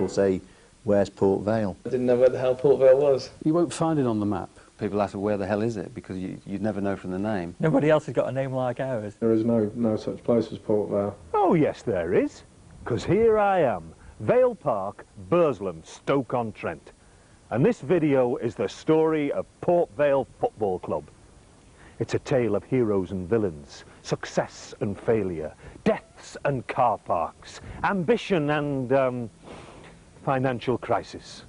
will say, where's Port Vale? I didn't know where the hell Port Vale was. You won't find it on the map. People ask, where the hell is it? Because you'd never know from the name. Nobody else has got a name like ours. There is no such place as Port Vale. Oh yes there is, because here I am, Vale Park, Burslem, Stoke-on-Trent. And this video is the story of Port Vale Football Club. It's a tale of heroes and villains, success and failure, deaths and car parks, ambition and financial crisis.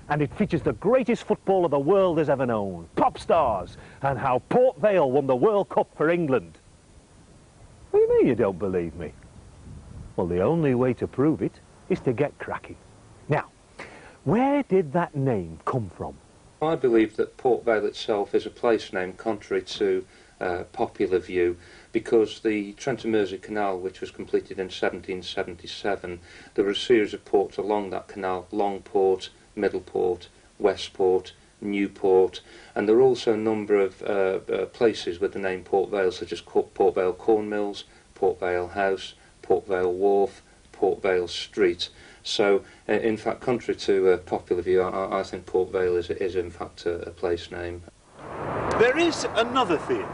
And it features the greatest footballer the world has ever known, pop stars, and how Port Vale won the World Cup for England. What do you mean you don't believe me? Well, the only way to prove it is to get cracking. Now, where did that name come from? I believe that Port Vale itself is a place name contrary to popular view, because the Trent and Mersey Canal, which was completed in 1777, there were a series of ports along that canal: Longport, Middleport, Westport, Newport, and there are also a number of places with the name Port Vale, such as Port Vale Cornmills, Port Vale House, Port Vale Wharf, Port Vale Street. So, in fact, contrary to popular view, I think Port Vale is in fact a place name. There is another theory.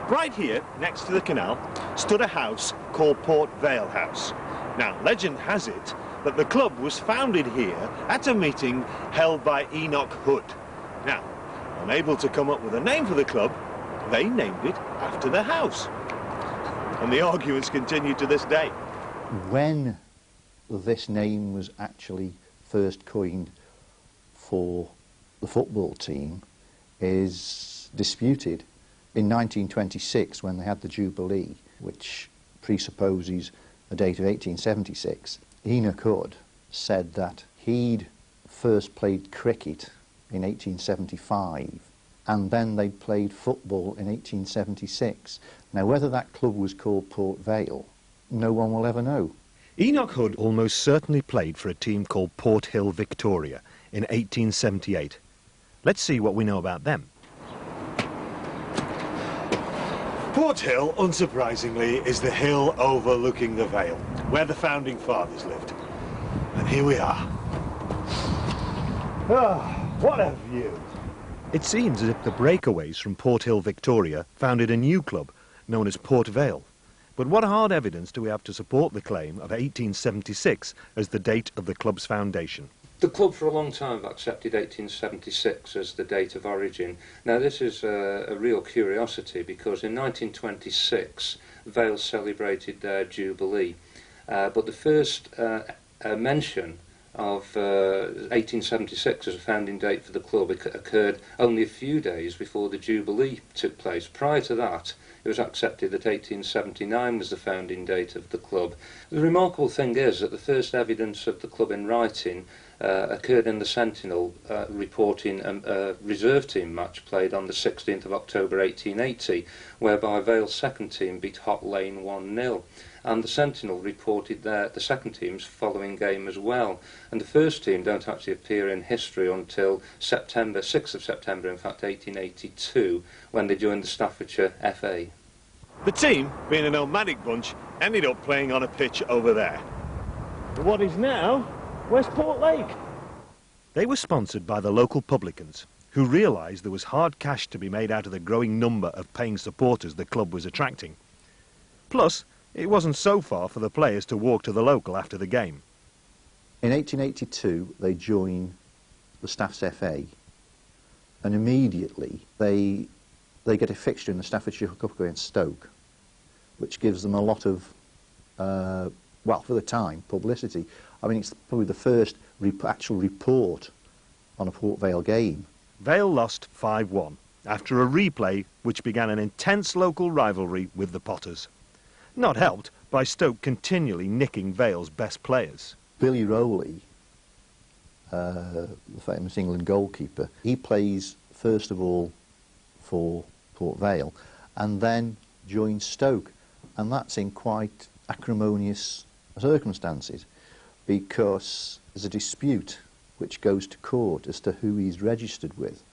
Right here, next to the canal, stood a house called Port Vale House. Now, legend has it that the club was founded here at a meeting held by Enoch Hood. Now, unable to come up with a name for the club, they named it after the house. And the arguments continue to this day. When this name was actually first coined for the football team is disputed. In 1926, when they had the Jubilee, which presupposes a date of 1876, Enoch Hood said that he'd first played cricket in 1875 and then they'd played football in 1876. Now, whether that club was called Port Vale, no one will ever know. Enoch Hood almost certainly played for a team called Port Hill Victoria in 1878. Let's see what we know about them. Port Hill, unsurprisingly, is the hill overlooking the Vale, where the founding fathers lived. And here we are. Ah, what a view! It seems as if the breakaways from Port Hill Victoria founded a new club known as Port Vale. But what hard evidence do we have to support the claim of 1876 as the date of the club's foundation? The club for a long time have accepted 1876 as the date of origin. Now, this is a real curiosity, because in 1926 Vale celebrated their Jubilee, but the first mention of 1876 as a founding date for the club occurred only a few days before the Jubilee took place. Prior to that, it was accepted that 1879 was the founding date of the club. The remarkable thing is that the first evidence of the club in writing occurred in the Sentinel, reporting a reserve team match played on the 16th of October 1880, whereby Vale's second team beat Hot Lane 1-0. And the Sentinel reported the second team's following game as well. And the first team don't actually appear in history until September, 6th of September, in fact, 1882, when they joined the Staffordshire FA. The team, being a nomadic bunch, ended up playing on a pitch over there. What is now Westport Lake. They were sponsored by the local publicans, who realised there was hard cash to be made out of the growing number of paying supporters the club was attracting. Plus, it wasn't so far for the players to walk to the local after the game. In 1882, they join the Staffs FA, and immediately they get a fixture in the Staffordshire Cup against Stoke, which gives them a lot of, well, for the time, publicity. I mean, it's probably the first actual report on a Port Vale game. Vale lost 5-1 after a replay which began an intense local rivalry with the Potters, not helped by Stoke continually nicking Vale's best players. Billy Rowley, the famous England goalkeeper, he plays first of all for Port Vale and then joins Stoke, and that's in quite acrimonious circumstances, because there's a dispute which goes to court as to who he's registered with,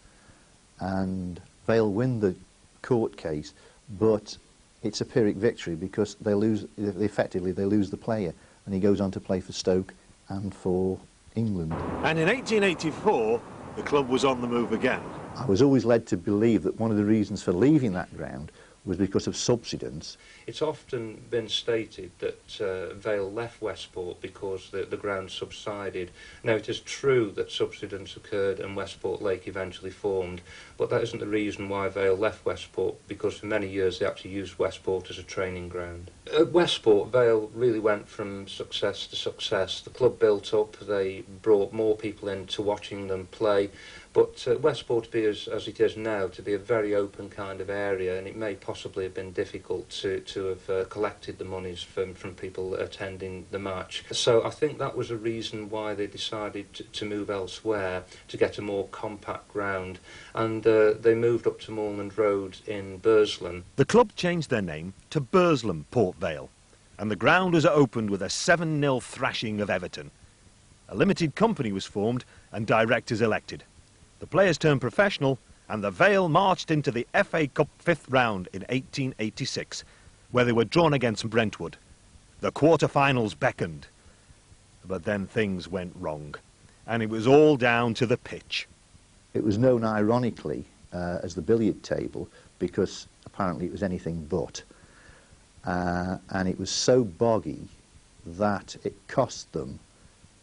and Vale win the court case, but it's a Pyrrhic victory because they lose, effectively they lose the player, and he goes on to play for Stoke and for England. And in 1884, the club was on the move again. I was always led to believe that one of the reasons for leaving that ground was because of subsidence. It's often been stated that Vale left Westport because the ground subsided. Now, it is true that subsidence occurred and Westport Lake eventually formed, but that isn't the reason why Vale left Westport, because for many years they actually used Westport as a training ground. At Westport, Vale really went from success to success. The club built up, they brought more people in to watching them play, but Westport to be as it is now, to be a very open kind of area, and it may possibly have been difficult to have collected the monies from people attending the match. So I think that was a reason why they decided to move elsewhere, to get a more compact ground, and they moved up to Moorland Road in Burslem. The club changed their name to Burslem Port Vale, and the ground was opened with a 7-0 thrashing of Everton. A limited company was formed and directors elected. The players turned professional, and the Vale marched into the FA Cup 5th round in 1886, where they were drawn against Brentwood. The quarter-finals beckoned. But then things went wrong, and it was all down to the pitch. It was known ironically as the billiard table because apparently it was anything but. And it was so boggy that it cost them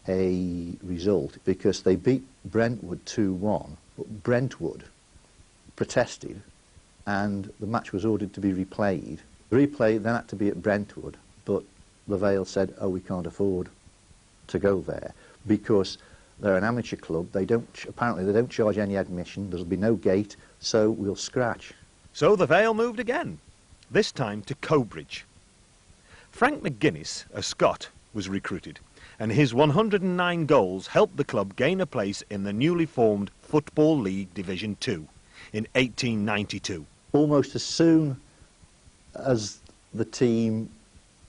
a result because they beat Brentwood 2-1, but Brentwood protested and the match was ordered to be replayed. The replay then had to be at Brentwood, but the Vale said, oh, we can't afford to go there because they're an amateur club. Apparently they don't charge any admission, there'll be no gate, so we'll scratch. So the Vale moved again, this time to Cobridge. Frank McGuinness, a Scot, was recruited, and his 109 goals helped the club gain a place in the newly formed Football League Division 2 in 1892. Almost as soon as the team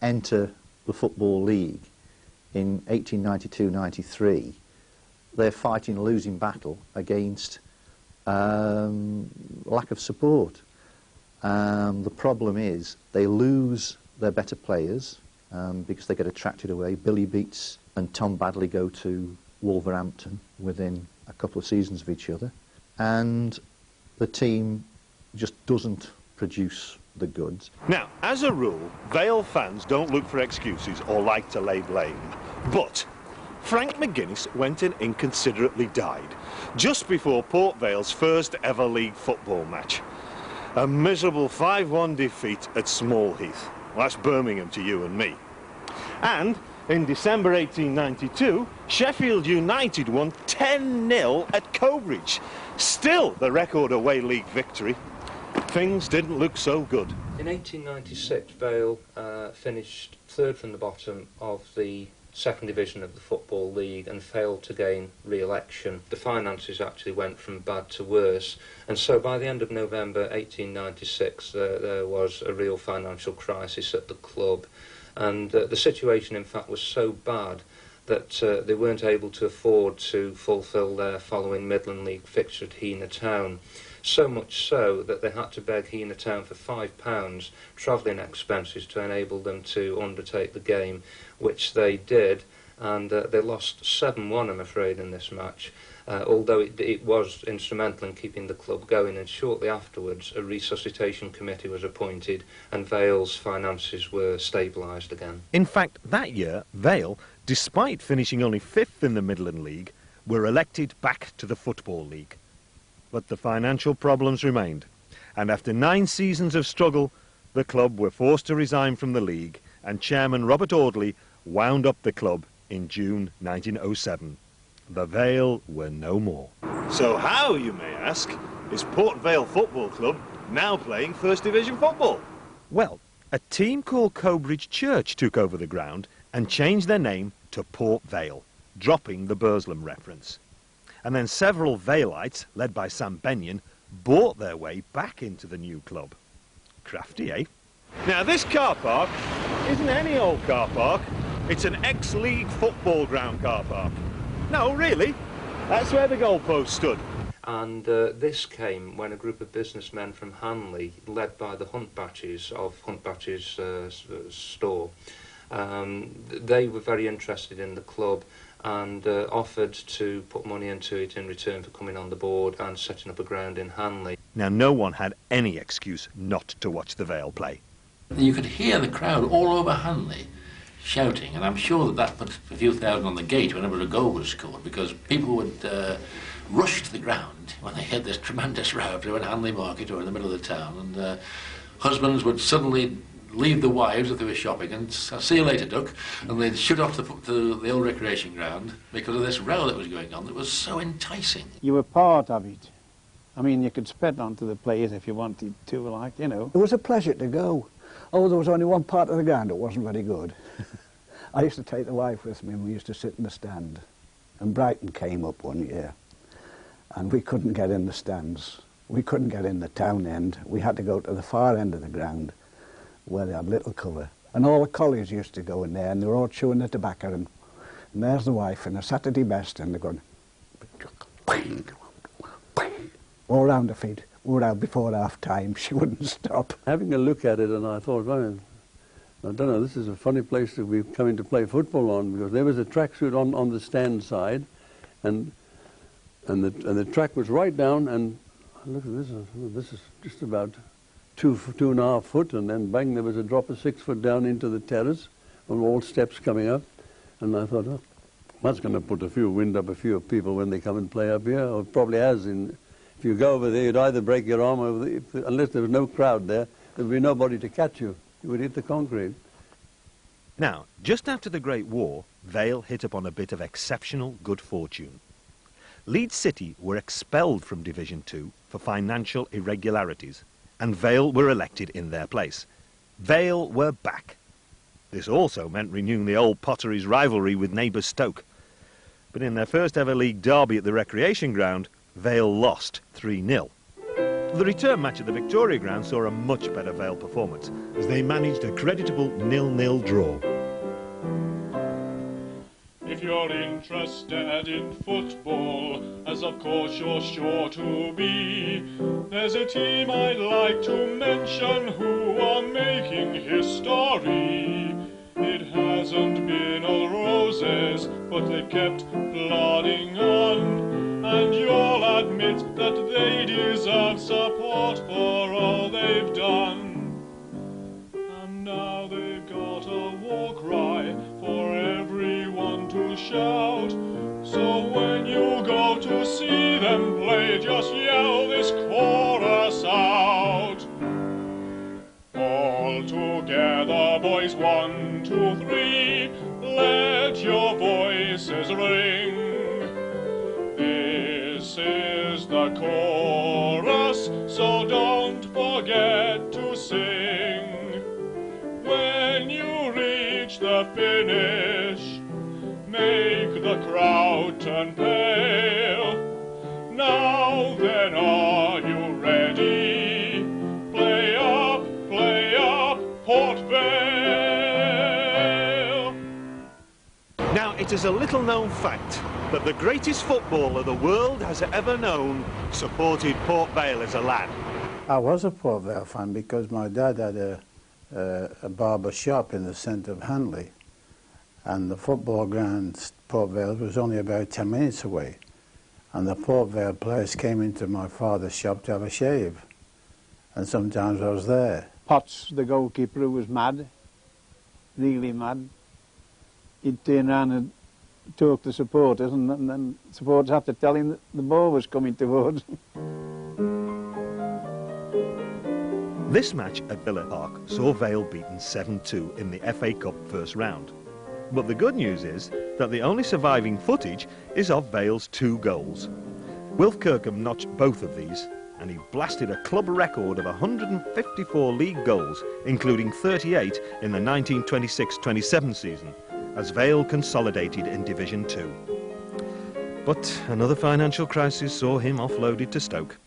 enter the Football League in 1892-93, they're fighting a losing battle against lack of support. The problem is they lose their better players because they get attracted away. Billy Beats and Tom Badley go to Wolverhampton within a couple of seasons of each other, and the team just doesn't produce the goods. Now, as a rule, Vale fans don't look for excuses or like to lay blame, but Frank McGuinness went and inconsiderately died just before Port Vale's first ever league football match. A miserable 5-1 defeat at Smallheath. Well, that's Birmingham to you and me. And in December 1892, Sheffield United won 10-0 at Cobridge. Still the record away league victory. Things didn't look so good. In 1896, Vale finished third from the bottom of the second division of the Football League and failed to gain re-election. The finances actually went from bad to worse, and so by the end of November 1896 there was a real financial crisis at the club, and the situation in fact was so bad that they weren't able to afford to fulfil their following Midland League fixture at Heanor Town. So much so that they had to beg Heanor Town for £5 travelling expenses to enable them to undertake the game, which they did, and they lost 7-1, I'm afraid, in this match, although it was instrumental in keeping the club going, and shortly afterwards a resuscitation committee was appointed and Vale's finances were stabilised again. In fact, that year, Vale, despite finishing only 5th in the Midland League, were elected back to the Football League. But the financial problems remained, and after 9 seasons of struggle, the club were forced to resign from the league, and chairman Robert Audley wound up the club in June 1907. The Vale were no more. So how, you may ask, is Port Vale Football Club now playing First Division football? Well, a team called Cobridge Church took over the ground and changed their name to Port Vale, dropping the Burslem reference. And then several Valeites, led by Sam Benyon, bought their way back into the new club. Crafty, eh? Now, this car park isn't any old car park. It's an ex-league football ground car park. No, really. That's where the goalpost stood. And this came when a group of businessmen from Hanley, led by the Huntbatches of Huntbatches store, they were very interested in the club, and offered to put money into it in return for coming on the board and setting up a ground in Hanley. Now, no one had any excuse not to watch the Vale play. You could hear the crowd all over Hanley shouting, and I'm sure that put a few thousand on the gate whenever a goal was scored, because people would rush to the ground when they heard this tremendous row if they were in Hanley Market or in the middle of the town, and husbands would suddenly leave the wives if they were shopping and see you later, duck, and they'd shoot off to the old recreation ground because of this row that was going on that was so enticing. You were part of it. I mean, you could spit onto the players if you wanted to, like, you know. It was a pleasure to go. Oh, there was only one part of the ground that wasn't very good. I used to take the wife with me and we used to sit in the stand. And Brighton came up one year and we couldn't get in the stands. We couldn't get in the town end. We had to go to the far end of the ground where they had little cover. And all the collies used to go in there and they were all chewing the tobacco, and there's the wife in a Saturday best and they're going all round her feet. We were out before half time, she wouldn't stop. Having a look at it, and I thought, well, I don't know, this is a funny place to be coming to play football on, because there was a tracksuit on the stand side, and the track was right down, and look at this is just about 2.5 foot, and then bang, there was a drop of 6 foot down into the terrace, on all steps coming up, and I thought, oh, that's going to put a few wind up a few people when they come and play up here, or probably has. If you go over there, you'd either break your arm unless there was no crowd there, there'd be nobody to catch you. You would hit the concrete. Now, just after the Great War, Vale hit upon a bit of exceptional good fortune. Leeds City were expelled from Division 2 for financial irregularities, and Vale were elected in their place. Vale were back. This also meant renewing the old Potteries rivalry with neighbour Stoke. But in their first ever league derby at the recreation ground, Vale lost 3-0. The return match at the Victoria Ground saw a much better Vale performance, as they managed a creditable 0-0 draw. If you're interested in football, as of course you're sure to be, there's a team I'd like to mention who are making history. It hasn't been all roses, but they've kept plodding on, and you'll admit that they deserve support for all they've done. And now they've got a war cry for everyone to shout, so when you go to see them play, just yell this chorus out. All together, boys, 1, 2, 3, let your voices ring. This is the chorus, so don't forget to sing. When you reach the finish, make the crowd turn pale. Now then, are you ready? Play up, Port Vale. Now, it is a little-known fact that the greatest footballer the world has ever known supported Port Vale as a lad. I was a Port Vale fan because my dad had a barber shop in the centre of Hanley, and the football ground, Port Vale, was only about 10 minutes away, and the Port Vale players came into my father's shop to have a shave, and sometimes I was there. Potts, the goalkeeper, who was mad, really mad, he'd turn around and talk to supporters, and then supporters had to tell him that the ball was coming towards him. This match at Vale Park saw Vale beaten 7-2 in the FA Cup first round. But the good news is that the only surviving footage is of Vale's 2 goals. Wilf Kirkham notched both of these, and he blasted a club record of 154 league goals, including 38 in the 1926-27 season, as Vale consolidated in Division 2. But another financial crisis saw him offloaded to Stoke,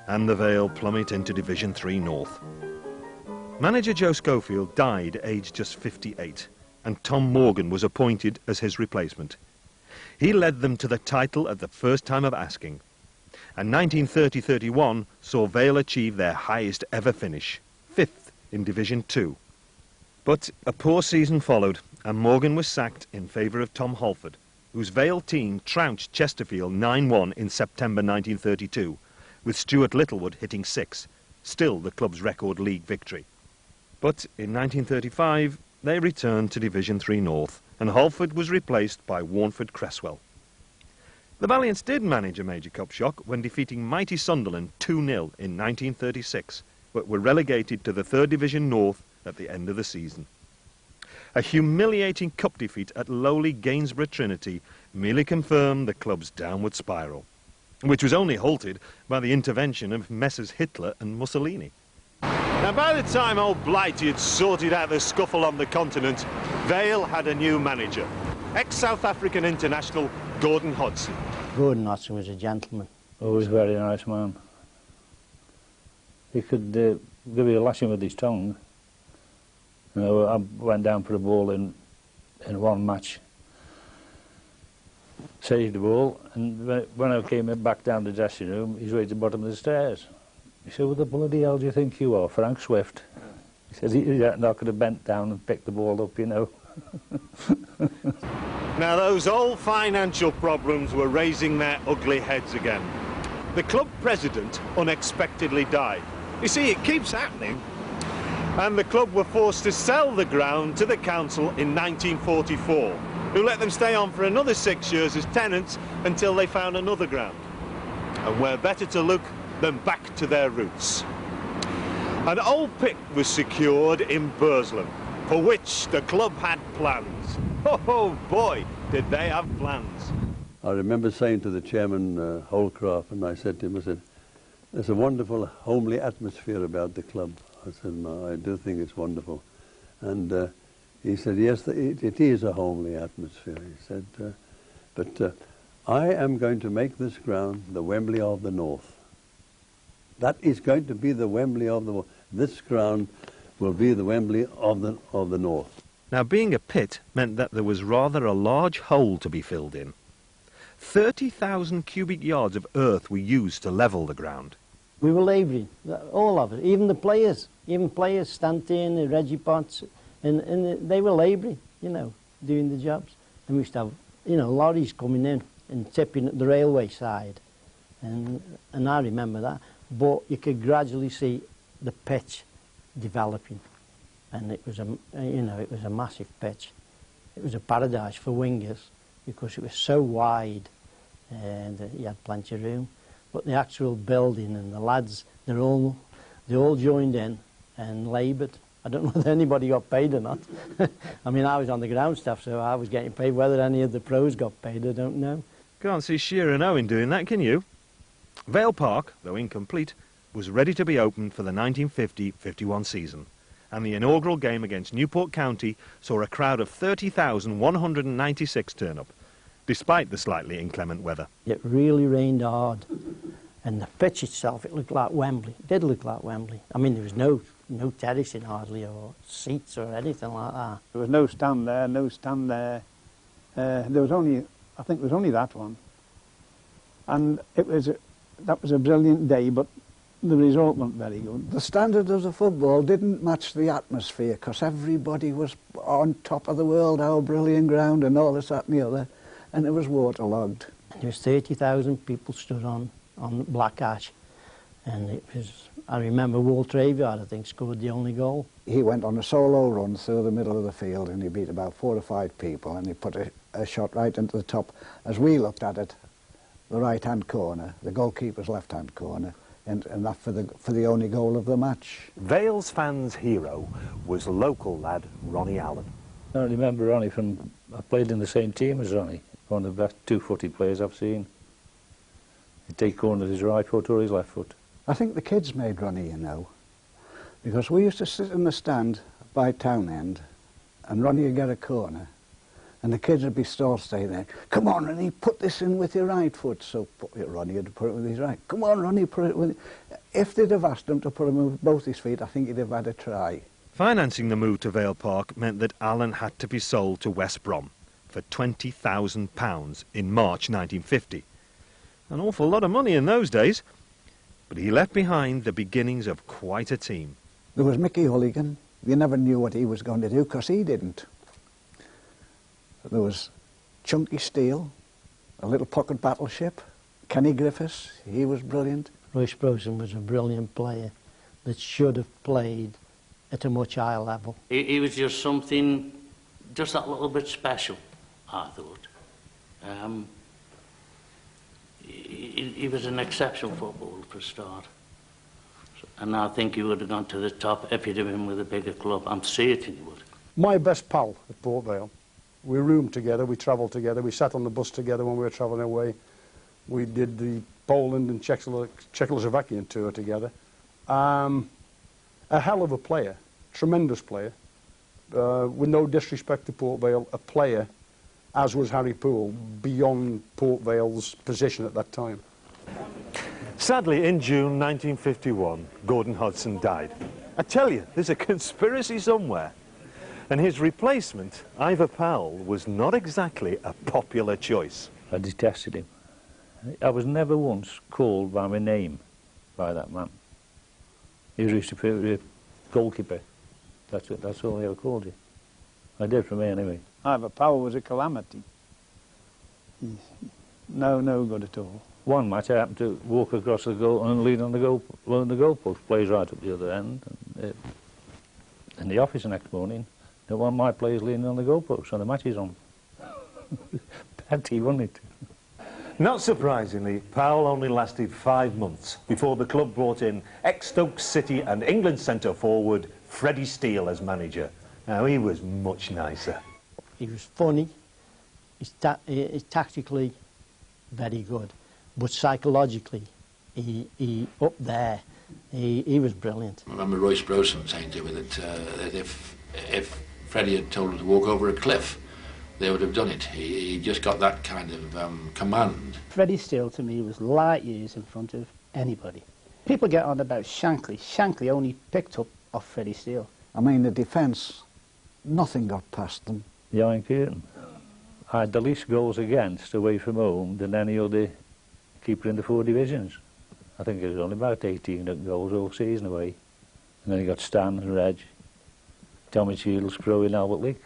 and the Vale plummet into Division 3 North. Manager Joe Schofield died aged just 58, and Tom Morgan was appointed as his replacement. He led them to the title at the first time of asking, and 1930-31 saw Vale achieve their highest ever finish, 5th in Division 2. But a poor season followed, and Morgan was sacked in favour of Tom Halford, whose Vale team trounced Chesterfield 9-1 in September 1932, with Stuart Littlewood hitting 6, still the club's record league victory. But in 1935, they returned to Division 3 North, and Halford was replaced by Warnford Cresswell. The Valiants did manage a major cup shock when defeating mighty Sunderland 2-0 in 1936, but were relegated to the 3rd Division North at the end of the season. A humiliating cup defeat at lowly Gainsborough Trinity merely confirmed the club's downward spiral, which was only halted by the intervention of Messrs Hitler and Mussolini. Now, by the time old Blighty had sorted out the scuffle on the continent, Vale had a new manager, ex-South African international Gordon Hodson. Gordon Hodson was a gentleman. Oh, he was a very nice man. He could give you a lashing with his tongue. You know, I went down for a ball in one match, saved the ball, and when I came back down the dressing room, he's right at the bottom of the stairs. He said, "What the bloody hell do you think you are, Frank Swift?" He said, I could have bent down and picked the ball up, you know. Now, those old financial problems were raising their ugly heads again. The club president unexpectedly died. You see, it keeps happening. And the club were forced to sell the ground to the council in 1944, who let them stay on for another 6 years as tenants until they found another ground. And where better to look than back to their roots. An old pit was secured in Burslem, for which the club had plans. Oh boy, did they have plans. I remember saying to the chairman, Holcroft, and I said to him, I said, "There's a wonderful homely atmosphere about the club." I said, "I do think it's wonderful." And he said, "Yes, it is a homely atmosphere." He said, "But I am going to make this ground the Wembley of the North. That is going to be the Wembley of the North. This ground will be the Wembley of the North." Now, being a pit meant that there was rather a large hole to be filled in. 30,000 cubic yards of earth were used to level the ground. We were labouring, all of it, even the players, Stanton, Reggie Potts, and they were labouring, you know, doing the jobs. And we used to have, you know, lorries coming in and tipping at the railway side, and I remember that. But you could gradually see the pitch developing, and it was it was a massive pitch. It was a paradise for wingers because it was so wide, and you had plenty of room. But the actual building and the lads, they all joined in and laboured. I don't know whether anybody got paid or not. I mean, I was on the ground staff, so I was getting paid. Whether any of the pros got paid, I don't know. Can't see Shearer and Owen doing that, can you? Vale Park, though incomplete, was ready to be opened for the 1950-51 season, and the inaugural game against Newport County saw a crowd of 30,196 turn up, despite the slightly inclement weather. It really rained hard, and the pitch itself, it looked like Wembley. It did look like Wembley. I mean, there was no terracing hardly, or seats or anything like that. There was no stand there, no stand there. There was only, I think there was only that one. And that was a brilliant day, but the result wasn't very good. The standard of the football didn't match the atmosphere, because everybody was on top of the world, our brilliant ground and all this, that and the other, and it was waterlogged. There was 30,000 people stood on black ash, and it was, I remember Walter Aviard, I think, scored the only goal. He went on a solo run through the middle of the field, and he beat about 4 or 5 people, and he put a shot right into the top. As we looked at it, the right-hand corner, the goalkeeper's left-hand corner, and that for the only goal of the match. Vale's fans' hero was local lad Ronnie Allen. I remember Ronnie from, I played in the same team as Ronnie, one of the best two-footed players I've seen. He'd take corner with his right foot or his left foot. I think the kids made Ronnie, you know, because we used to sit in the stand by town end, and Ronnie would get a corner, and the kids would be still staying there. "Come on, Ronnie, put this in with your right foot." So Ronnie had to put it with his right. "Come on, Ronnie, put it with..." If they'd have asked him to put him with both his feet, I think he'd have had a try. Financing the move to Vale Park meant that Allen had to be sold to West Brom for £20,000 in March 1950. An awful lot of money in those days, but he left behind the beginnings of quite a team. There was Mickey Hulligan. You never knew what he was going to do, because he didn't. There was Chunky Steel, a little pocket battleship. Kenny Griffiths, he was brilliant. Roy Sproson was a brilliant player that should have played at a much higher level. He was just something, just that little bit special, I thought. He was an exceptional footballer for a start. And I think he would have gone to the top if he'd have been with a bigger club. I'm certain he would. My best pal at Port Vale. We roomed together, we travelled together, we sat on the bus together when we were travelling away. We did the Poland and Czechoslovakian tour together. A hell of a player, tremendous player. With no disrespect to Port Vale, a player, as was Harry Poole, beyond Port Vale's position at that time. Sadly, in June 1951, Gordon Hodgson died. I tell you, there's a conspiracy somewhere. And his replacement, Ivor Powell, was not exactly a popular choice. I detested him. I was never once called by my name by that man. He was used to be a goalkeeper. That's all he ever called you. I did for me anyway. Ivor Powell was a calamity. No good at all. One match I happened to walk across the goal and lean on the goalpost, plays right up the other end. And, in the office the next morning, one of my players leaning on the goalpost, so the match is on. Petty, wasn't it? Not surprisingly, Powell only lasted 5 months before the club brought in ex-Stoke City and England centre-forward Freddy Steel as manager. Now, he was much nicer. He was funny, he's tactically very good, but psychologically, he up there, he was brilliant. I remember Roy Sproson saying to me that if Freddie had told him to walk over a cliff, they would have done it. He just got that kind of command. Freddy Steel to me was light years in front of anybody. People get on about Shankly. Shankly only picked up off Freddy Steel. I mean, the defence, nothing got past them. The Iron Curtain. I had the least goals against away from home than any other keeper in the 4 divisions. I think it was only about 18 goals all season away. And then you got Stan and Rudge, Tommy Shields, Pro and Albert Leake.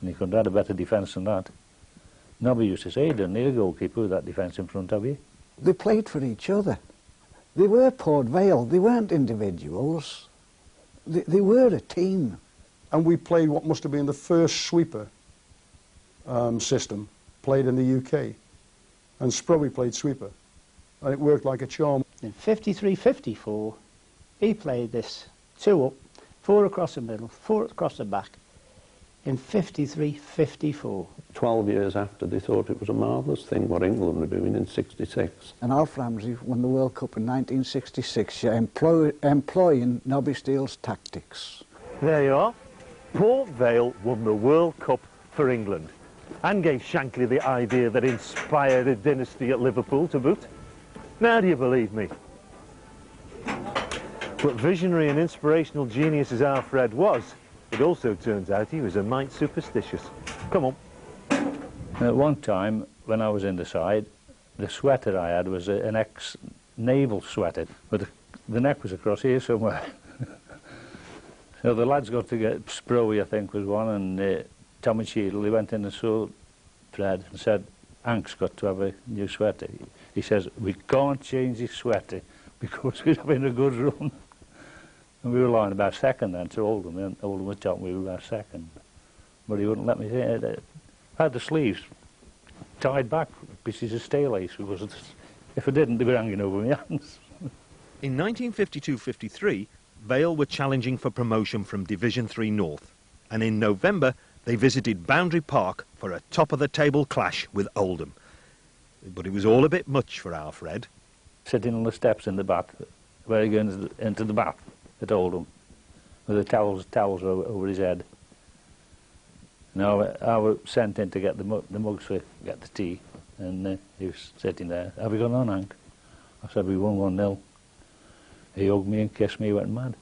And you couldn't have had a better defence than that. Nobby used to say, you don't need a goalkeeper with that defence in front of you. They played for each other. They were Port Vale, they weren't individuals. They were a team. And we played what must have been the first sweeper system played in the UK. And Sprowy played sweeper. And it worked like a charm. In 53-54, he played this 2 up, 4 across the middle, 4 across the back. In 53-54. 12 years after, they thought it was a marvellous thing what England were doing in 66. And Alf Ramsey won the World Cup in 1966, employing Nobby Steele's tactics. There you are. Port Vale won the World Cup for England and gave Shankly the idea that inspired a dynasty at Liverpool to boot. Now do you believe me? But visionary and inspirational genius as Alfred was, it also turns out he was a mite superstitious. Come on. At one time, when I was in the side, the sweater I had was an ex-naval sweater, but the neck was across here somewhere. So the lads got to get, Sprowy I think was one, and Tommy Cheadle, he went in and saw Fred and said, Hank's got to have a new sweater. He says, we can't change his sweater because we're having a good run. And we were lying about second then to Oldham, and Oldham was top, we were about second. But he wouldn't let me say it. I had the sleeves tied back, pieces of stay lace, because if I didn't, they were hanging over my hands. In 1952-53, Vale were challenging for promotion from Division 3 North, and in November they visited Boundary Park for a top-of-the-table clash with Oldham. But it was all a bit much for Alfred. Sitting on the steps in the bath, where he goes into the bath at Oldham, with the towels over his head. Now, I was sent in to get the mugs to get the tea, and he was sitting there. Have we gone on, Hank? I said, we won 1-0. He hugged me and kissed me, he went mad.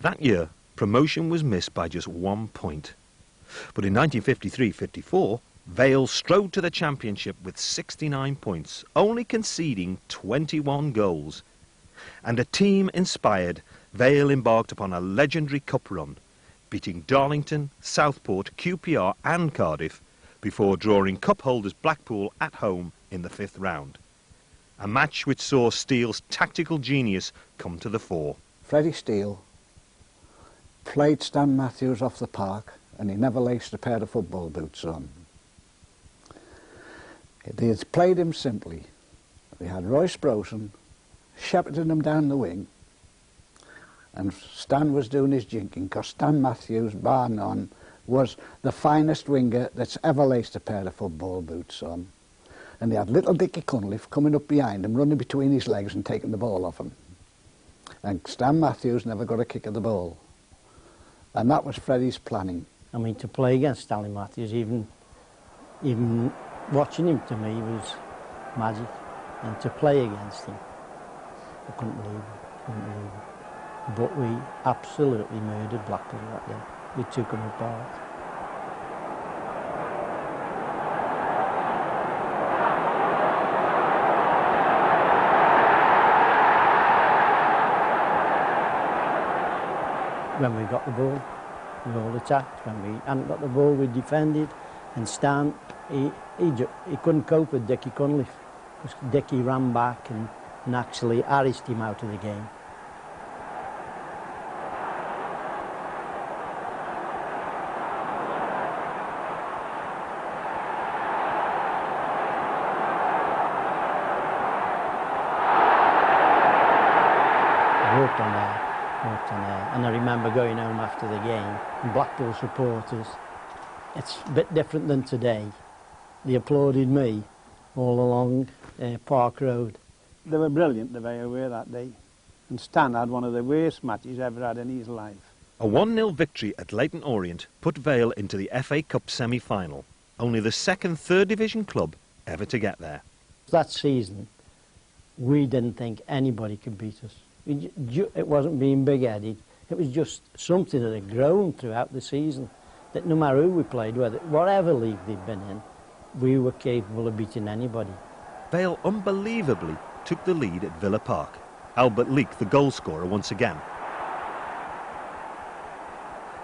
That year, promotion was missed by just 1 point. But in 1953-54, Vale strode to the championship with 69 points, only conceding 21 goals. And a team inspired, Vale embarked upon a legendary cup run, beating Darlington, Southport, QPR and Cardiff before drawing cup holders Blackpool at home in the 5th round. A match which saw Steele's tactical genius come to the fore. Freddy Steel played Stan Matthews off the park and he never laced a pair of football boots on. They had played him simply. They had Roy Sproson shepherding him down the wing, and Stan was doing his jinking, because Stan Matthews, bar none, was the finest winger that's ever laced a pair of football boots on. And they had little Dickie Cunliffe coming up behind him, running between his legs and taking the ball off him. And Stan Matthews never got a kick of the ball. And that was Freddy's planning. I mean, to play against Stanley Matthews, even watching him, to me was magic. And to play against him, I couldn't believe it. But we absolutely murdered Blackpool that day. We took them apart. When we got the ball, we all attacked. When we hadn't got the ball, we defended. And Stan, he couldn't cope with Dickie Cunliffe, because Dickie ran back and actually harassed him out of the game. Walked on there. And I remember going home after the game, and Blackpool supporters, it's a bit different than today. They applauded me all along Park Road. They were brilliant, the Vale were that day. And Stan had one of the worst matches he's ever had in his life. A 1-0 victory at Leyton Orient put Vale into the FA Cup semi-final, only the second third division club ever to get there. That season, we didn't think anybody could beat us. It wasn't being big-headed. It was just something that had grown throughout the season, that no matter who we played, whatever league they'd been in, we were capable of beating anybody. Vale unbelievably took the lead at Vale Park. Albert Leek, the goal scorer, once again.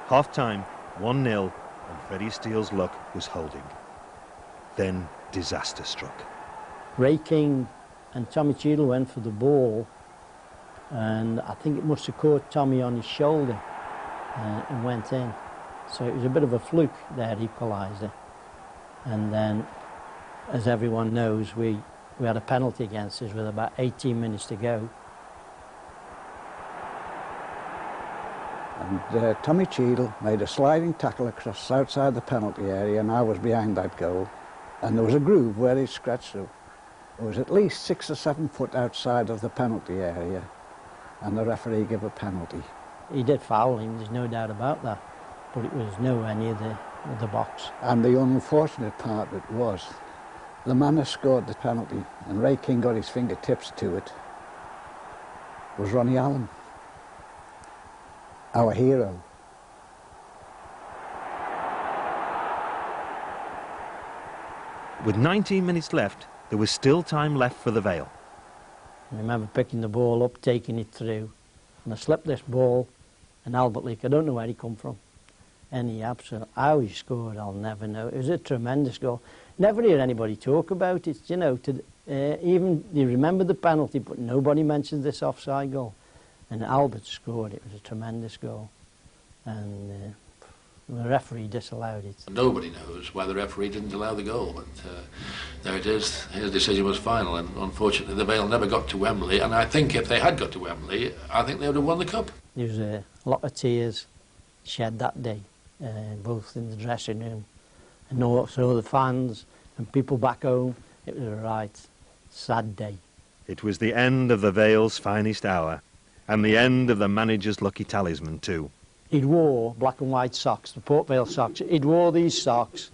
Half-time, 1-0, and Freddy Steele's luck was holding. Then disaster struck. Ray King and Tommy Cheadle went for the ball, and I think it must have caught Tommy on his shoulder and went in. So it was a bit of a fluke, their equaliser. And then, as everyone knows, we had a penalty against us with about 18 minutes to go. And Tommy Cheadle made a sliding tackle across outside the penalty area, and I was behind that goal. And there was a groove where he scratched through. It was at least 6 or 7 foot outside of the penalty area, and the referee gave a penalty. He did foul him, there's no doubt about that, but it was nowhere near the box. And the unfortunate part of it was, the man who scored the penalty, and Ray King got his fingertips to it, was Ronnie Allen, our hero. With 19 minutes left, there was still time left for the Vale. I remember picking the ball up, taking it through, and I slipped this ball, and Albert Leek, I don't know where he come from, and he absolutely, how he scored, I'll never know. It was a tremendous goal. Never hear anybody talk about it, you know, even you remember the penalty, but nobody mentioned this offside goal. And Albert scored, it was a tremendous goal. And the referee disallowed it. Nobody knows why the referee didn't allow the goal, but there it is. His decision was final, and unfortunately the Vale never got to Wembley, and I think if they had got to Wembley, I think they would have won the cup. There was a lot of tears shed that day, both in the dressing room and also the fans and people back home. It was a right sad day. It was the end of the Vale's finest hour, and the end of the manager's lucky talisman too. He'd wore black and white socks, the Port Vale socks. He'd wore these socks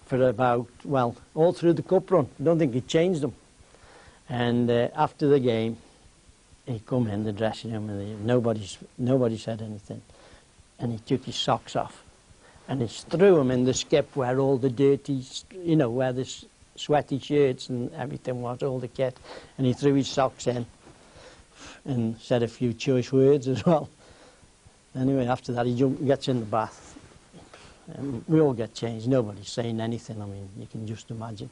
for about, well, all through the cup run. I don't think he'd changed them. And after the game, he'd come in the dressing room and nobody said anything. And he took his socks off and he threw them in the skip where all the dirty, you know, where the sweaty shirts and everything was, all the kit. And he threw his socks in and said a few choice words as well. Anyway, after that he gets in the bath. We all get changed, nobody's saying anything, I mean, you can just imagine.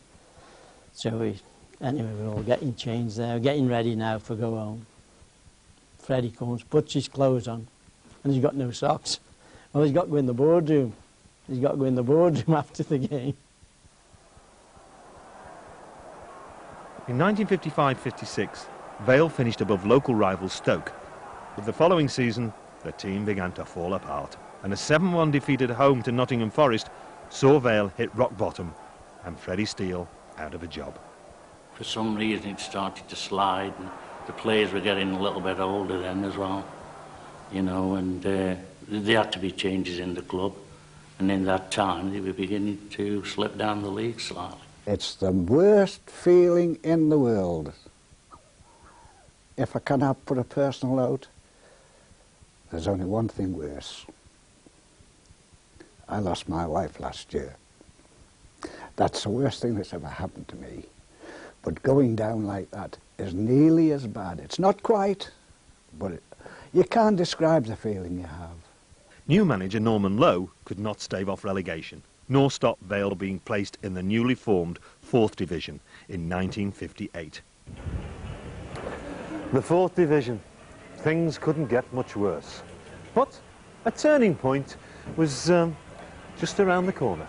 So anyway, we're all getting changed there, getting ready now for go home. Freddy comes, puts his clothes on, and he's got no socks. Well, he's got to go in the boardroom. He's got to go in the boardroom after the game. In 1955-56, Vale finished above local rival Stoke. But the following season, the team began to fall apart, and a 7-1 defeat at home to Nottingham Forest saw Vale hit rock bottom and Freddy Steel out of a job. For some reason it started to slide, and the players were getting a little bit older then as well, you know, and there had to be changes in the club, and in that time they were beginning to slip down the league slightly. It's the worst feeling in the world. If I cannot put a personal note, there's only one thing worse. I lost my wife last year. That's the worst thing that's ever happened to me. But going down like that is nearly as bad. It's not quite, but you can't describe the feeling you have. New manager Norman Lowe could not stave off relegation, nor stop Vale being placed in the newly formed 4th Division in 1958. The 4th Division. Things couldn't get much worse. But a turning point was just around the corner.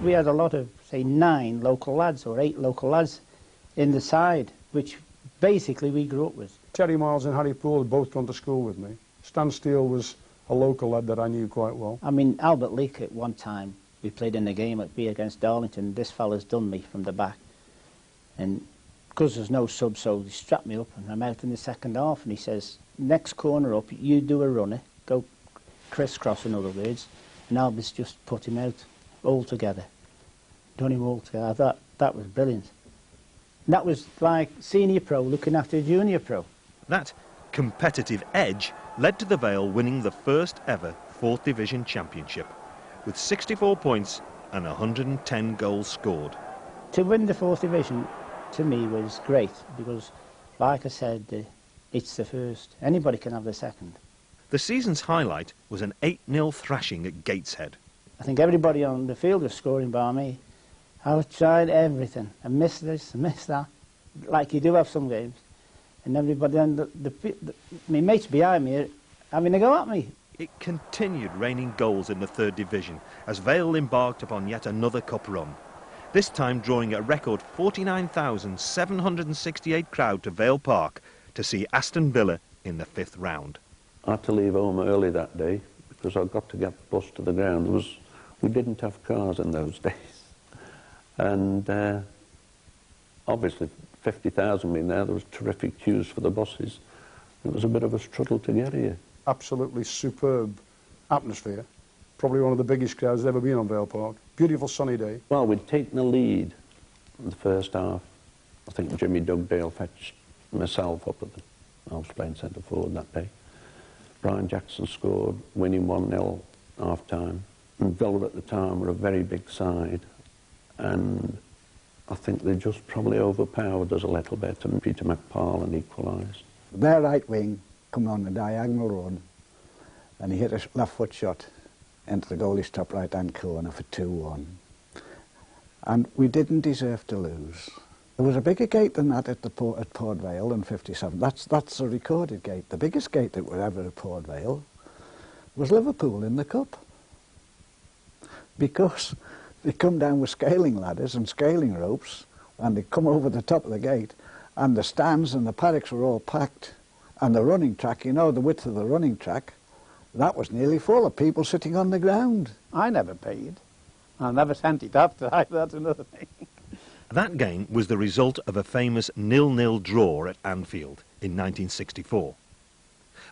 We had a lot of, say, 9 local lads or 8 local lads in the side, which basically we grew up with. Terry Miles and Harry Poole had both gone to school with me. Stan Steele was a local lad that I knew quite well. I mean, Albert Leake at one time, we played in a game at B against Darlington. This fella's done me from the back. And because there's no sub, so he strapped me up and I'm out in the second half, and he says, next corner up, you do a runner, go crisscross in other words, and Albert's just put him out altogether. Done him altogether. I thought that was brilliant. And that was like senior pro looking after a junior pro. That competitive edge led to the Vale winning the first ever 4th Division championship, with 64 points and 110 goals scored. To win the 4th Division, to me, was great, because, like I said, it's the first. Anybody can have the second. The season's highlight was an 8-0 thrashing at Gateshead. I think everybody on the field was scoring by me. I tried everything. I missed this, I missed that, like you do have some games. And everybody, and my mates behind me are having a go at me. It continued raining goals in the 3rd Division as Vale embarked upon yet another cup run. This time drawing a record 49,768 crowd to Vale Park to see Aston Villa in the 5th round. I had to leave home early that day because I got to get the bus to the ground. We didn't have cars in those days. And obviously 50,000 being there was terrific queues for the buses. It was a bit of a struggle to get here. Absolutely superb atmosphere. Probably one of the biggest crowds that's ever been on Vale Park. Beautiful sunny day. Well, we'd taken the lead in the first half. I think Jimmy Dugdale fetched myself up at the... I was playing centre forward that day. Brian Jackson scored, winning 1-0 half-time. And Villa at the time were a very big side. And I think they just probably overpowered us a little bit, and Peter McParland equalised. Their right wing come on the diagonal run, and he hit a left foot shot into the goalie's top right-hand corner for 2-1. And we didn't deserve to lose. There was a bigger gate than that at Port Vale in 57. That's a recorded gate. The biggest gate that was ever at Port Vale was Liverpool in the Cup. Because they come down with scaling ladders and scaling ropes, and they come over the top of the gate, and the stands and the paddocks were all packed, and the running track, you know, the width of the running track, that was nearly full of people sitting on the ground. I never paid. I never sent it after. That's another thing. That game was the result of a famous 0-0 draw at Anfield in 1964.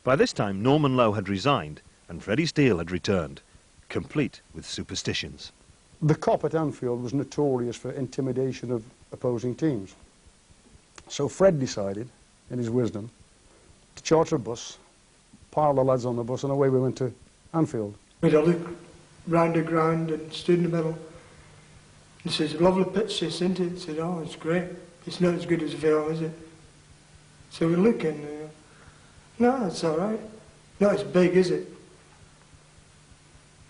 By this time, Norman Lowe had resigned and Freddy Steel had returned, complete with superstitions. The Kop at Anfield was notorious for intimidation of opposing teams. So Fred decided, in his wisdom, to charter a bus, pile the lads on the bus, and away we went to Anfield. We'd all look round the ground and stood in the middle. He says, lovely pitch this, isn't it? I said, oh, it's great. It's not as good as Vale, is it? So we look and, no, it's all right. not as big, is it?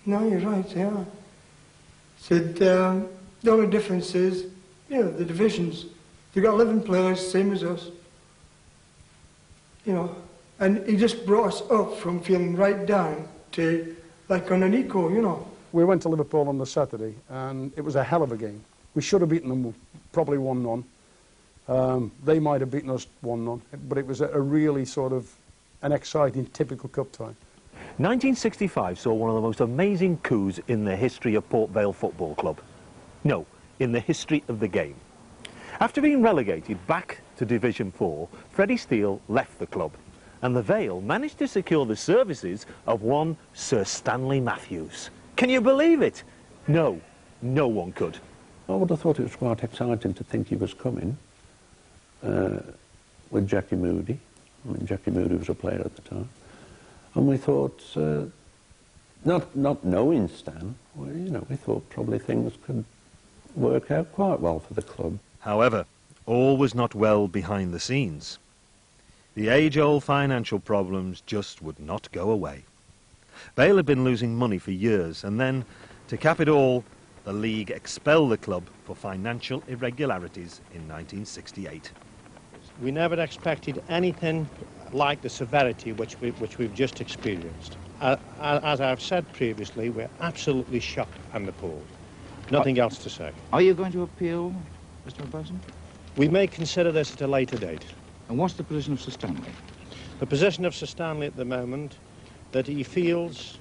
No, you're right, they are. Said, the only difference is, you know, the divisions. They've got 11 players, same as us. You know, and he just brought us up from feeling right down to like on an eco, you know. We went to Liverpool on the Saturday, and it was a hell of a game. We should have beaten them probably 1-0. They might have beaten us 1-0, but it was a really sort of an exciting, typical cup tie. 1965 saw one of the most amazing coups in the history of Port Vale Football Club. No, in the history of the game. After being relegated back to Division 4, Freddy Steel left the club, and the Vale managed to secure the services of one Sir Stanley Matthews. Can you believe it? No, no one could. I would have thought it was quite exciting to think he was coming with Jackie Moody. I mean, Jackie Moody was a player at the time. And we thought, not knowing Stan, well, you know, we thought probably things could work out quite well for the club. However, all was not well behind the scenes. The age-old financial problems just would not go away. Vale had been losing money for years, and then, to cap it all, the league expelled the club for financial irregularities in 1968. We never expected anything like the severity which we've just experienced. As I've said previously, we're absolutely shocked and appalled. Nothing else to say. Are you going to appeal, Mr. McPherson? We may consider this at a later date. And what's the position of Sir Stanley? The position of Sir Stanley at the moment, that he feels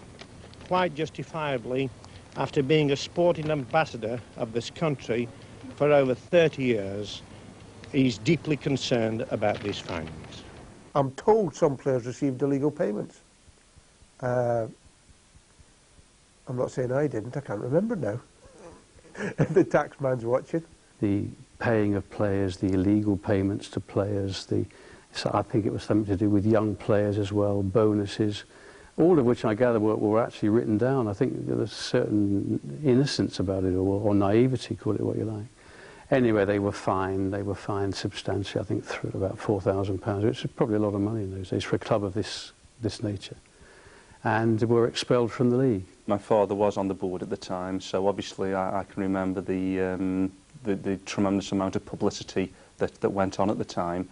quite justifiably, after being a sporting ambassador of this country for over 30 years, he's deeply concerned about these findings. I'm told some players received illegal payments. I'm not saying I didn't, I can't remember now. The tax man's watching. The paying of players, the illegal payments to players, so I think it was something to do with young players as well, bonuses, all of which I gather were actually written down. I think there was certain innocence about it, or naivety, call it what you like. Anyway, they were fined substantially, I think through about £4,000, which is probably a lot of money in those days for a club of this nature. And were expelled from the league. My father was on the board at the time, so obviously I can remember the tremendous amount of publicity that went on at the time.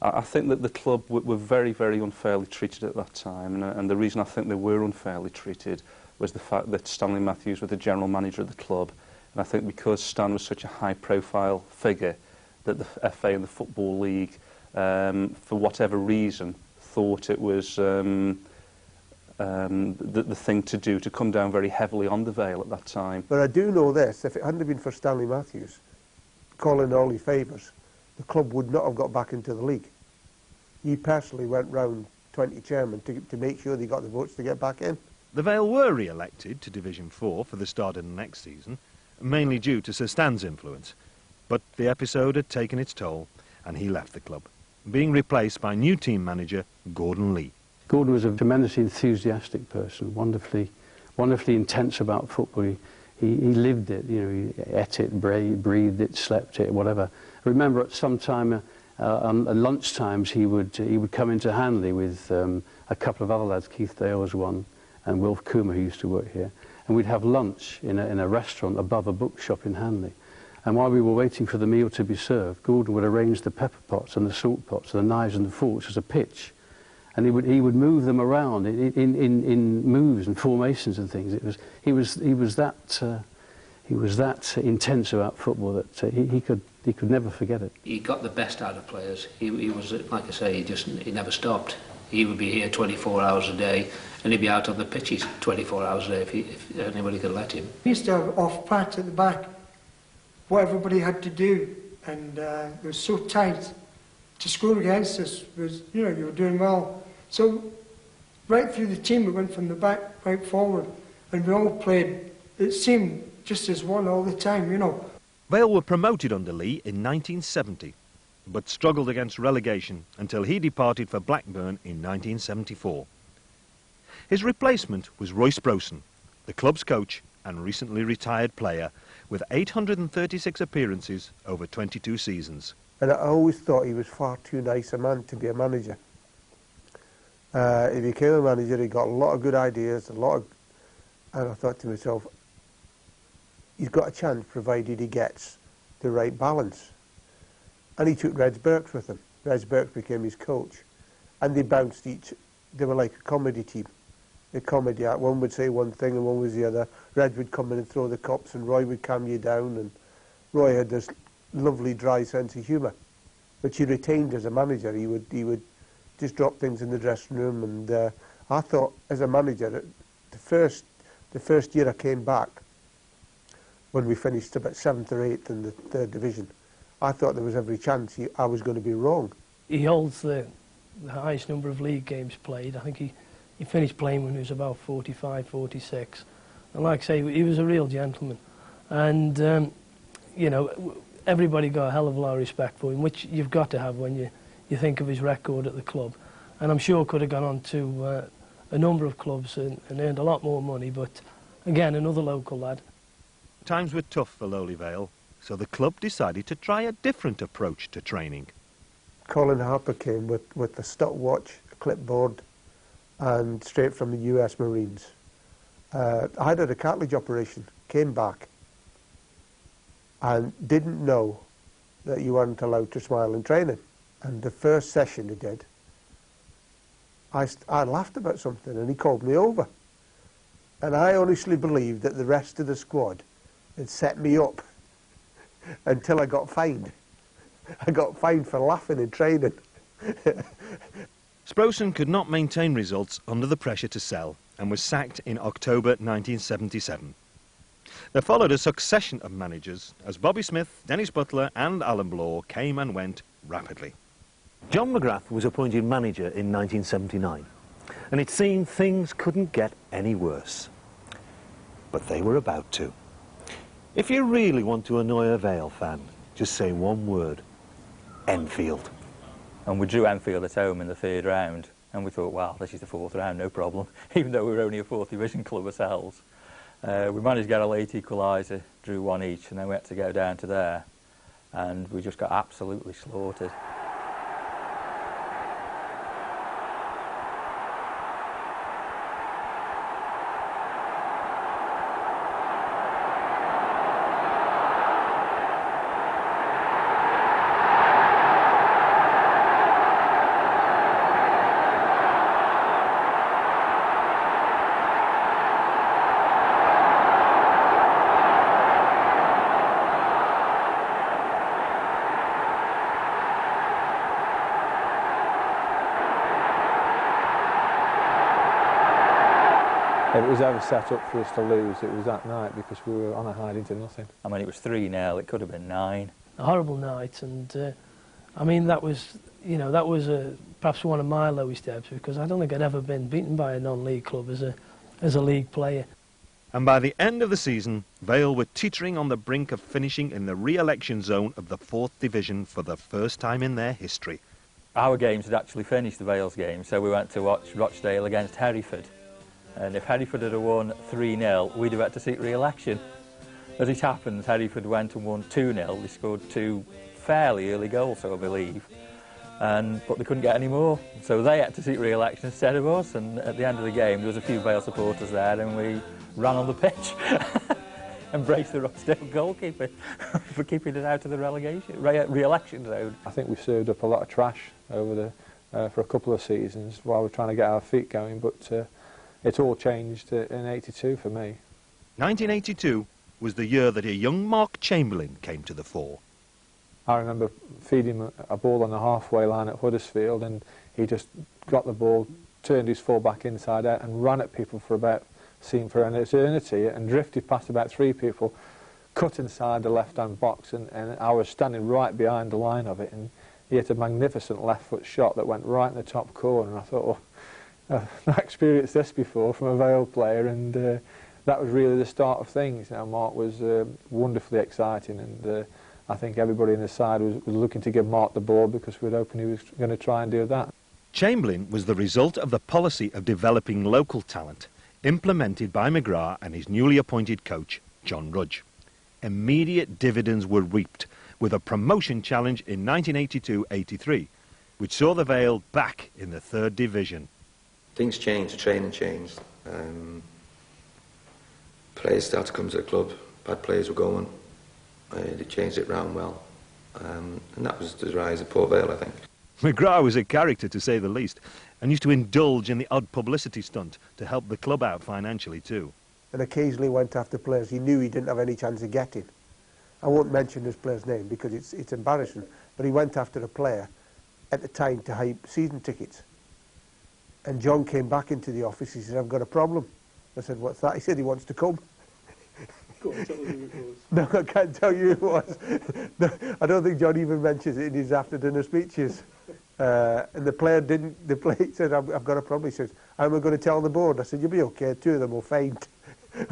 I think that the club were very, very unfairly treated at that time, and the reason I think they were unfairly treated was the fact that Stanley Matthews was the general manager of the club. And I think because Stan was such a high-profile figure, that the FA and the Football League, for whatever reason, thought it was the thing to do, to come down very heavily on the Vale at that time. But I do know this, if it hadn't been for Stanley Matthews calling all his favours, the club would not have got back into the league. He personally went round 20 chairmen to make sure they got the votes to get back in. The Vale were re-elected to Division 4 for the start of the next season, mainly due to Sir Stan's influence. But the episode had taken its toll, and he left the club, being replaced by new team manager Gordon Lee. Gordon was a tremendously enthusiastic person, wonderfully intense about football. He lived it, you know, he ate it, breathed it, slept it, whatever. I remember at some time, at lunch times, he would come into Hanley with a couple of other lads. Keith Dale was one, and Wilf Coomer, who used to work here. And we'd have lunch in a restaurant above a bookshop in Hanley. And while we were waiting for the meal to be served, Gordon would arrange the pepper pots and the salt pots and the knives and the forks as a pitch. And he would move them around in moves and formations and things. He was that intense about football that he could never forget it. He got the best out of players. He was, like I say, he never stopped. He would be here 24 hours a day, and he'd be out on the pitches 24 hours a day if anybody could let him. We used to have off patch at the back, what everybody had to do, and it was so tight. To score against us was, you know, you were doing well. So right through the team, we went from the back right forward, and we all played, it seemed, just as one all the time, you know. Vale were promoted under Lee in 1970, but struggled against relegation until he departed for Blackburn in 1974. His replacement was Roy Sproson, the club's coach and recently retired player, with 836 appearances over 22 seasons. And I always thought he was far too nice a man to be a manager. He became a manager, he got a lot of good ideas, and I thought to myself, he's got a chance provided he gets the right balance. And he took Reg Burks with him. Reg Burks became his coach. And they bounced they were like a comedy team. A comedy act. One would say one thing and one was the other. Reg would come in and throw the cups and Roy would calm you down. And Roy had this lovely dry sense of humour, which he retained as a manager. He would just drop things in the dressing room. And I thought, as a manager, the first year I came back, when we finished about 7th or 8th in the 3rd division, I thought there was every chance I was going to be wrong. He holds the highest number of league games played. I think he finished playing when he was about 45, 46. And like I say, he was a real gentleman. And, you know, everybody got a hell of a lot of respect for him, which you've got to have when you think of his record at the club. And I'm sure could have gone on to a number of clubs and earned a lot more money, but again, another local lad. Times were tough for Lowly Vale, so the club decided to try a different approach to training. Colin Harper came with a stopwatch, a clipboard, and straight from the US Marines. I had a cartilage operation, came back, and didn't know that you weren't allowed to smile in training. And the first session he did, I laughed about something and he called me over. And I honestly believed that the rest of the squad had set me up until I got fined. I got fined for laughing in training. Sproson could not maintain results under the pressure to sell and was sacked in October 1977. There followed a succession of managers as Bobby Smith, Dennis Butler and Alan Bloor came and went rapidly. John McGrath was appointed manager in 1979, and it seemed things couldn't get any worse. But they were about to. If you really want to annoy a Vale fan, just say one word: Enfield. And we drew Enfield at home in the 3rd round, and we thought, well, this is the 4th round, no problem, even though we were only a 4th division club ourselves. We managed to get a late equaliser, drew 1 each, and then we had to go down to there, and we just got absolutely slaughtered. If it was ever set up for us to lose, it was that night because we were on a hiding to nothing. I mean, it was 3-0, it could have been 9. A horrible night, and I mean, that was, you know, that was perhaps one of my lowest ebbs, because I don't think I'd ever been beaten by a non-league club as a league player. And by the end of the season, Vale were teetering on the brink of finishing in the re-election zone of the 4th division for the first time in their history. Our games had actually finished, the Vale's game, so we went to watch Rochdale against Hereford. And if Hereford had won 3-0, we'd have had to seek re-election. As it happens, Hereford went and won 2-0. They scored 2 fairly early goals, so I believe. But they couldn't get any more. So they had to seek re-election instead of us. And at the end of the game, there was a few Vale supporters there, and we ran on the pitch and braced the Rochdale goalkeeper for keeping it out of the re-election zone. I think we served up a lot of trash over for a couple of seasons while we're trying to get our feet going, but it all changed in '82 for me. 1982 was the year that a young Mark Chamberlain came to the fore. I remember feeding him a ball on the halfway line at Huddersfield, and he just got the ball, turned his full back inside out and ran at people for an eternity, and drifted past about 3 people, cut inside the left-hand box, and I was standing right behind the line of it, and he hit a magnificent left-foot shot that went right in the top corner, and I thought, well, I've not experienced this before from a Vale player, and that was really the start of things. You know, Mark was wonderfully exciting, and I think everybody in the side was looking to give Mark the ball because we were hoping he was going to try and do that. Chamberlain was the result of the policy of developing local talent implemented by McGrath and his newly appointed coach, John Rudge. Immediate dividends were reaped with a promotion challenge in 1982-83, which saw the Vale back in the 3rd division. things changed, the training changed. Players started to come to the club, bad players were going. They changed it round well. And that was the rise of Port Vale, I think. McGrath was a character, to say the least, and used to indulge in the odd publicity stunt to help the club out financially too. And occasionally went after players he knew he didn't have any chance of getting. I won't mention this player's name because it's embarrassing, but he went after a player at the time to hype season tickets. And John came back into the office, he said, "I've got a problem." I said, "What's that?" He said he wants to come. Go on, tell us who it was. No, I can't tell you who it was. No, I don't think John even mentions it in his after-dinner speeches. And the player didn't, the player said, I've got a problem. He says, "I'm going to tell the board." I said, "You'll be okay, 2 of them will faint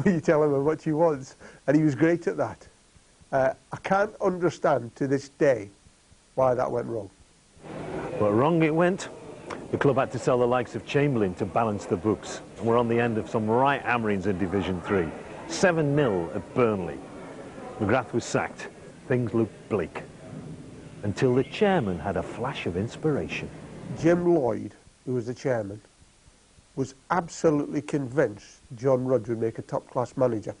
when you tell him how much he wants." And he was great at that. I can't understand to this day why that went wrong. But wrong it went. The club had to sell the likes of Chamberlain to balance the books. And we're on the end of some right hammerings in Division 3. 7-0 at Burnley. McGrath was sacked. Things looked bleak. Until the chairman had a flash of inspiration. Jim Lloyd, who was the chairman, was absolutely convinced John Rudge would make a top-class manager.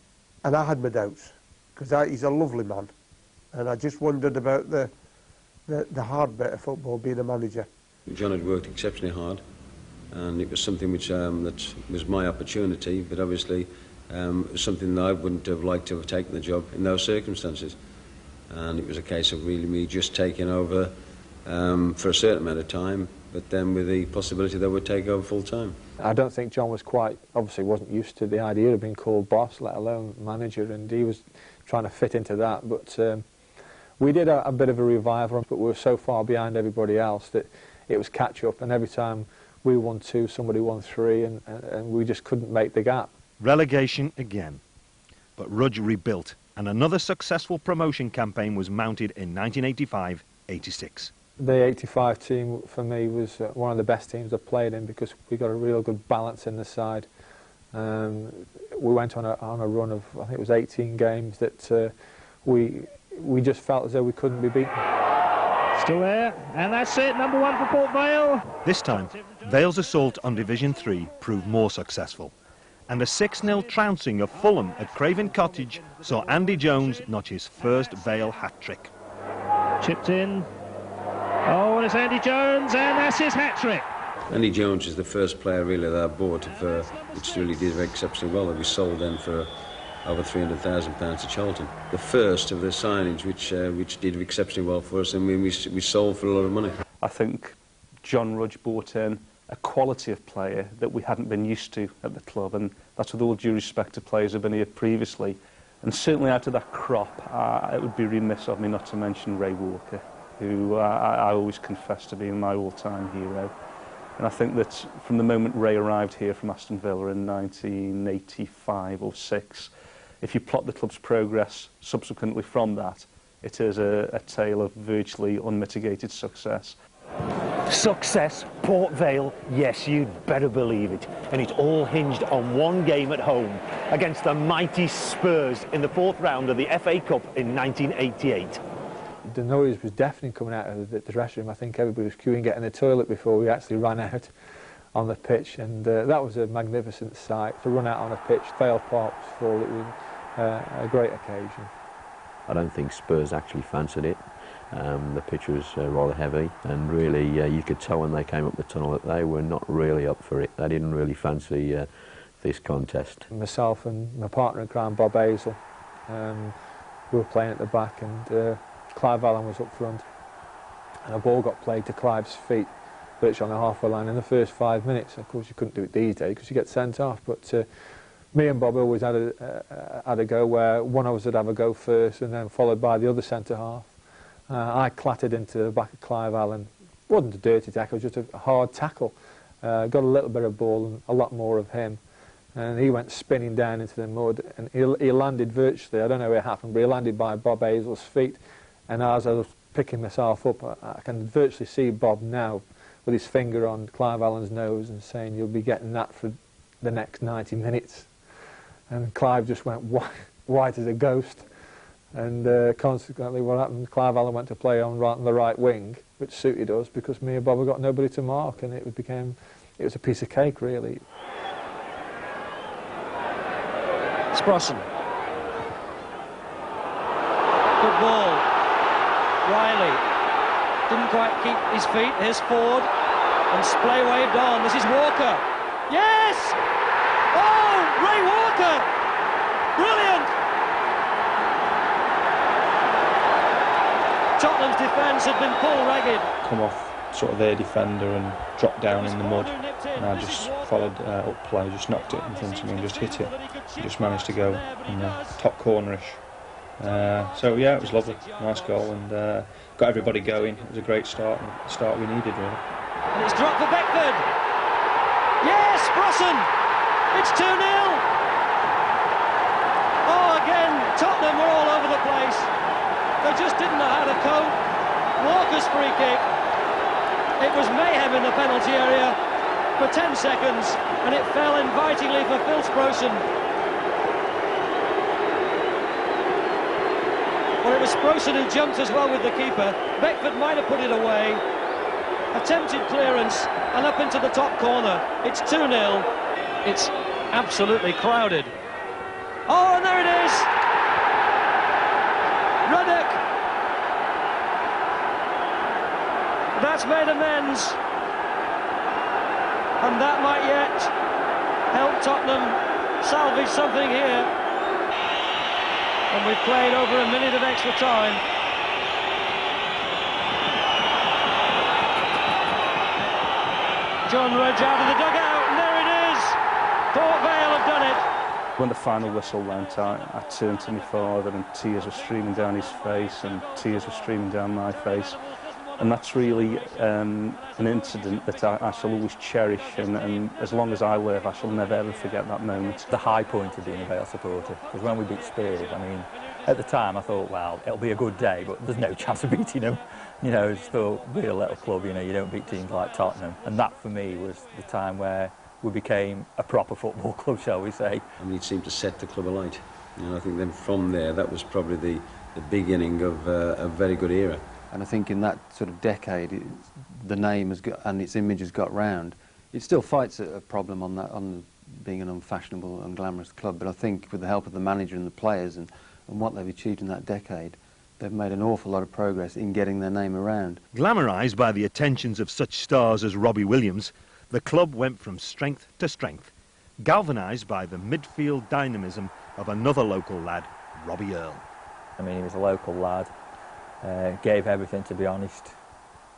And I had my doubts, because he's a lovely man. And I just wondered about the hard bit of football, being a manager. John had worked exceptionally hard, and it was something which that was my opportunity, but obviously it was something that I wouldn't have liked to have taken the job in those circumstances. And it was a case of really me just taking over for a certain amount of time, but then with the possibility that I would take over full time. I don't think John was obviously wasn't used to the idea of being called boss, let alone manager, and he was trying to fit into that. But we did a bit of a revival, but we were so far behind everybody else that it was catch up, and every time we won 2, somebody won 3, and we just couldn't make the gap. Relegation again, but Rudge rebuilt, and another successful promotion campaign was mounted in 1985-86. The 85 team for me was one of the best teams I've played in, because we got a real good balance in the side. We went on a run of, I think it was 18 games that we just felt as though we couldn't be beaten. Still there, and that's it, number 1 for Port Vale. This time, Vale's assault on Division 3 proved more successful, and a 6-0 trouncing of Fulham at Craven Cottage saw Andy Jones notch his first Vale hat-trick. Chipped in. Oh, and it's Andy Jones, and that's his hat-trick. Andy Jones is the first player really that I bought, which really did exceptionally well. We sold them for over £300,000 to Charlton. The first of the signings which did exceptionally well for us, and we sold for a lot of money. I think John Rudge brought in a quality of player that we hadn't been used to at the club, and that's with all due respect to players who have been here previously. And certainly out of that crop, it would be remiss of me not to mention Ray Walker, who I always confess to being my all-time hero. And I think that from the moment Ray arrived here from Aston Villa in 1985 or 6, if you plot the club's progress subsequently from that, it is a tale of virtually unmitigated success. Success, Port Vale, yes, you'd better believe it. And it all hinged on one game at home against the mighty Spurs in the 4th round of the FA Cup in 1988. The noise was definitely coming out of the dressing room. I think everybody was queuing getting the toilet before we actually ran out on the pitch, and that was a magnificent sight to run out on a pitch. Vale Park was full. It was a great occasion. I don't think Spurs actually fancied it. The pitch was rather heavy, and really you could tell when they came up the tunnel that they were not really up for it. They didn't really fancy this contest. Myself and my partner in crime, Bob Hazel, we were playing at the back, and Clive Allen was up front, and a ball got played to Clive's feet, literally on the halfway line in the first 5 minutes. Of course, you couldn't do it these days because you get sent off, but me and Bob always had a go where one of us would have a go first, and then followed by the other centre-half. I clattered into the back of Clive Allen. It wasn't a dirty tackle, it was just a hard tackle. Got a little bit of ball and a lot more of him. And he went spinning down into the mud, and he landed virtually, I don't know how it happened, but he landed by Bob Hazel's feet. And as I was picking myself up, I can virtually see Bob now with his finger on Clive Allen's nose and saying, "You'll be getting that for the next 90 minutes. And Clive just went white as a ghost. And consequently what happened, Clive Allen went to play on the right wing, which suited us because me and Bob had got nobody to mark, and it became it was a piece of cake, really. Sproson. Good ball. Riley didn't quite keep his feet. Here's Ford, and Splay waved on. This is Walker. Yes! Oh, Ray Walker! Brilliant! Tottenham's defence had been pulled ragged. Come off sort of their defender and dropped down in the mud, and I just followed up play, just knocked it in front of me and just hit it. He just managed to go in the top cornerish. So yeah, it was lovely, nice goal, and got everybody going. It was a great start, and the start we needed really. And it's dropped for Beckford. Yes, Sproson! It's 2-0! Oh, again, Tottenham were all over the place. They just didn't know how to cope. Walker's free kick. It was mayhem in the penalty area for 10 seconds, and it fell invitingly for Phil Sproson. Well, it was Sproson who jumped as well with the keeper. Beckford might have put it away. Attempted clearance and up into the top corner. It's 2-0. It's absolutely crowded. Oh, and there it is! Rudge. That's made amends. And that might yet help Tottenham salvage something here. And we've played over a minute of extra time. John Rudge out of the dugout, and there it is! Port Vale have done it. When the final whistle went, I turned to my father, and tears were streaming down his face, and tears were streaming down my face. And that's really an incident that I shall always cherish, and as long as I live, I shall never ever forget that moment. The high point of being a Vale supporter, because when we beat Spurs, I mean, at the time I thought, well, it'll be a good day, but there's no chance of beating them. You know, I just thought, we're a little club, you know, you don't beat teams like Tottenham. And that, for me, was the time where we became a proper football club, shall we say. I mean, it seemed to set the club alight. You know, I think then from there, that was probably the beginning of a very good era. And I think in that sort of decade, the name has got, and its image has got round. It still fights a problem on that, on being an unfashionable, unglamorous club. But I think with the help of the manager and the players and what they've achieved in that decade, they've made an awful lot of progress in getting their name around. Glamorised by the attentions of such stars as Robbie Williams, the club went from strength to strength, galvanised by the midfield dynamism of another local lad, Robbie Earle. I mean, he was a local lad. Gave everything, to be honest,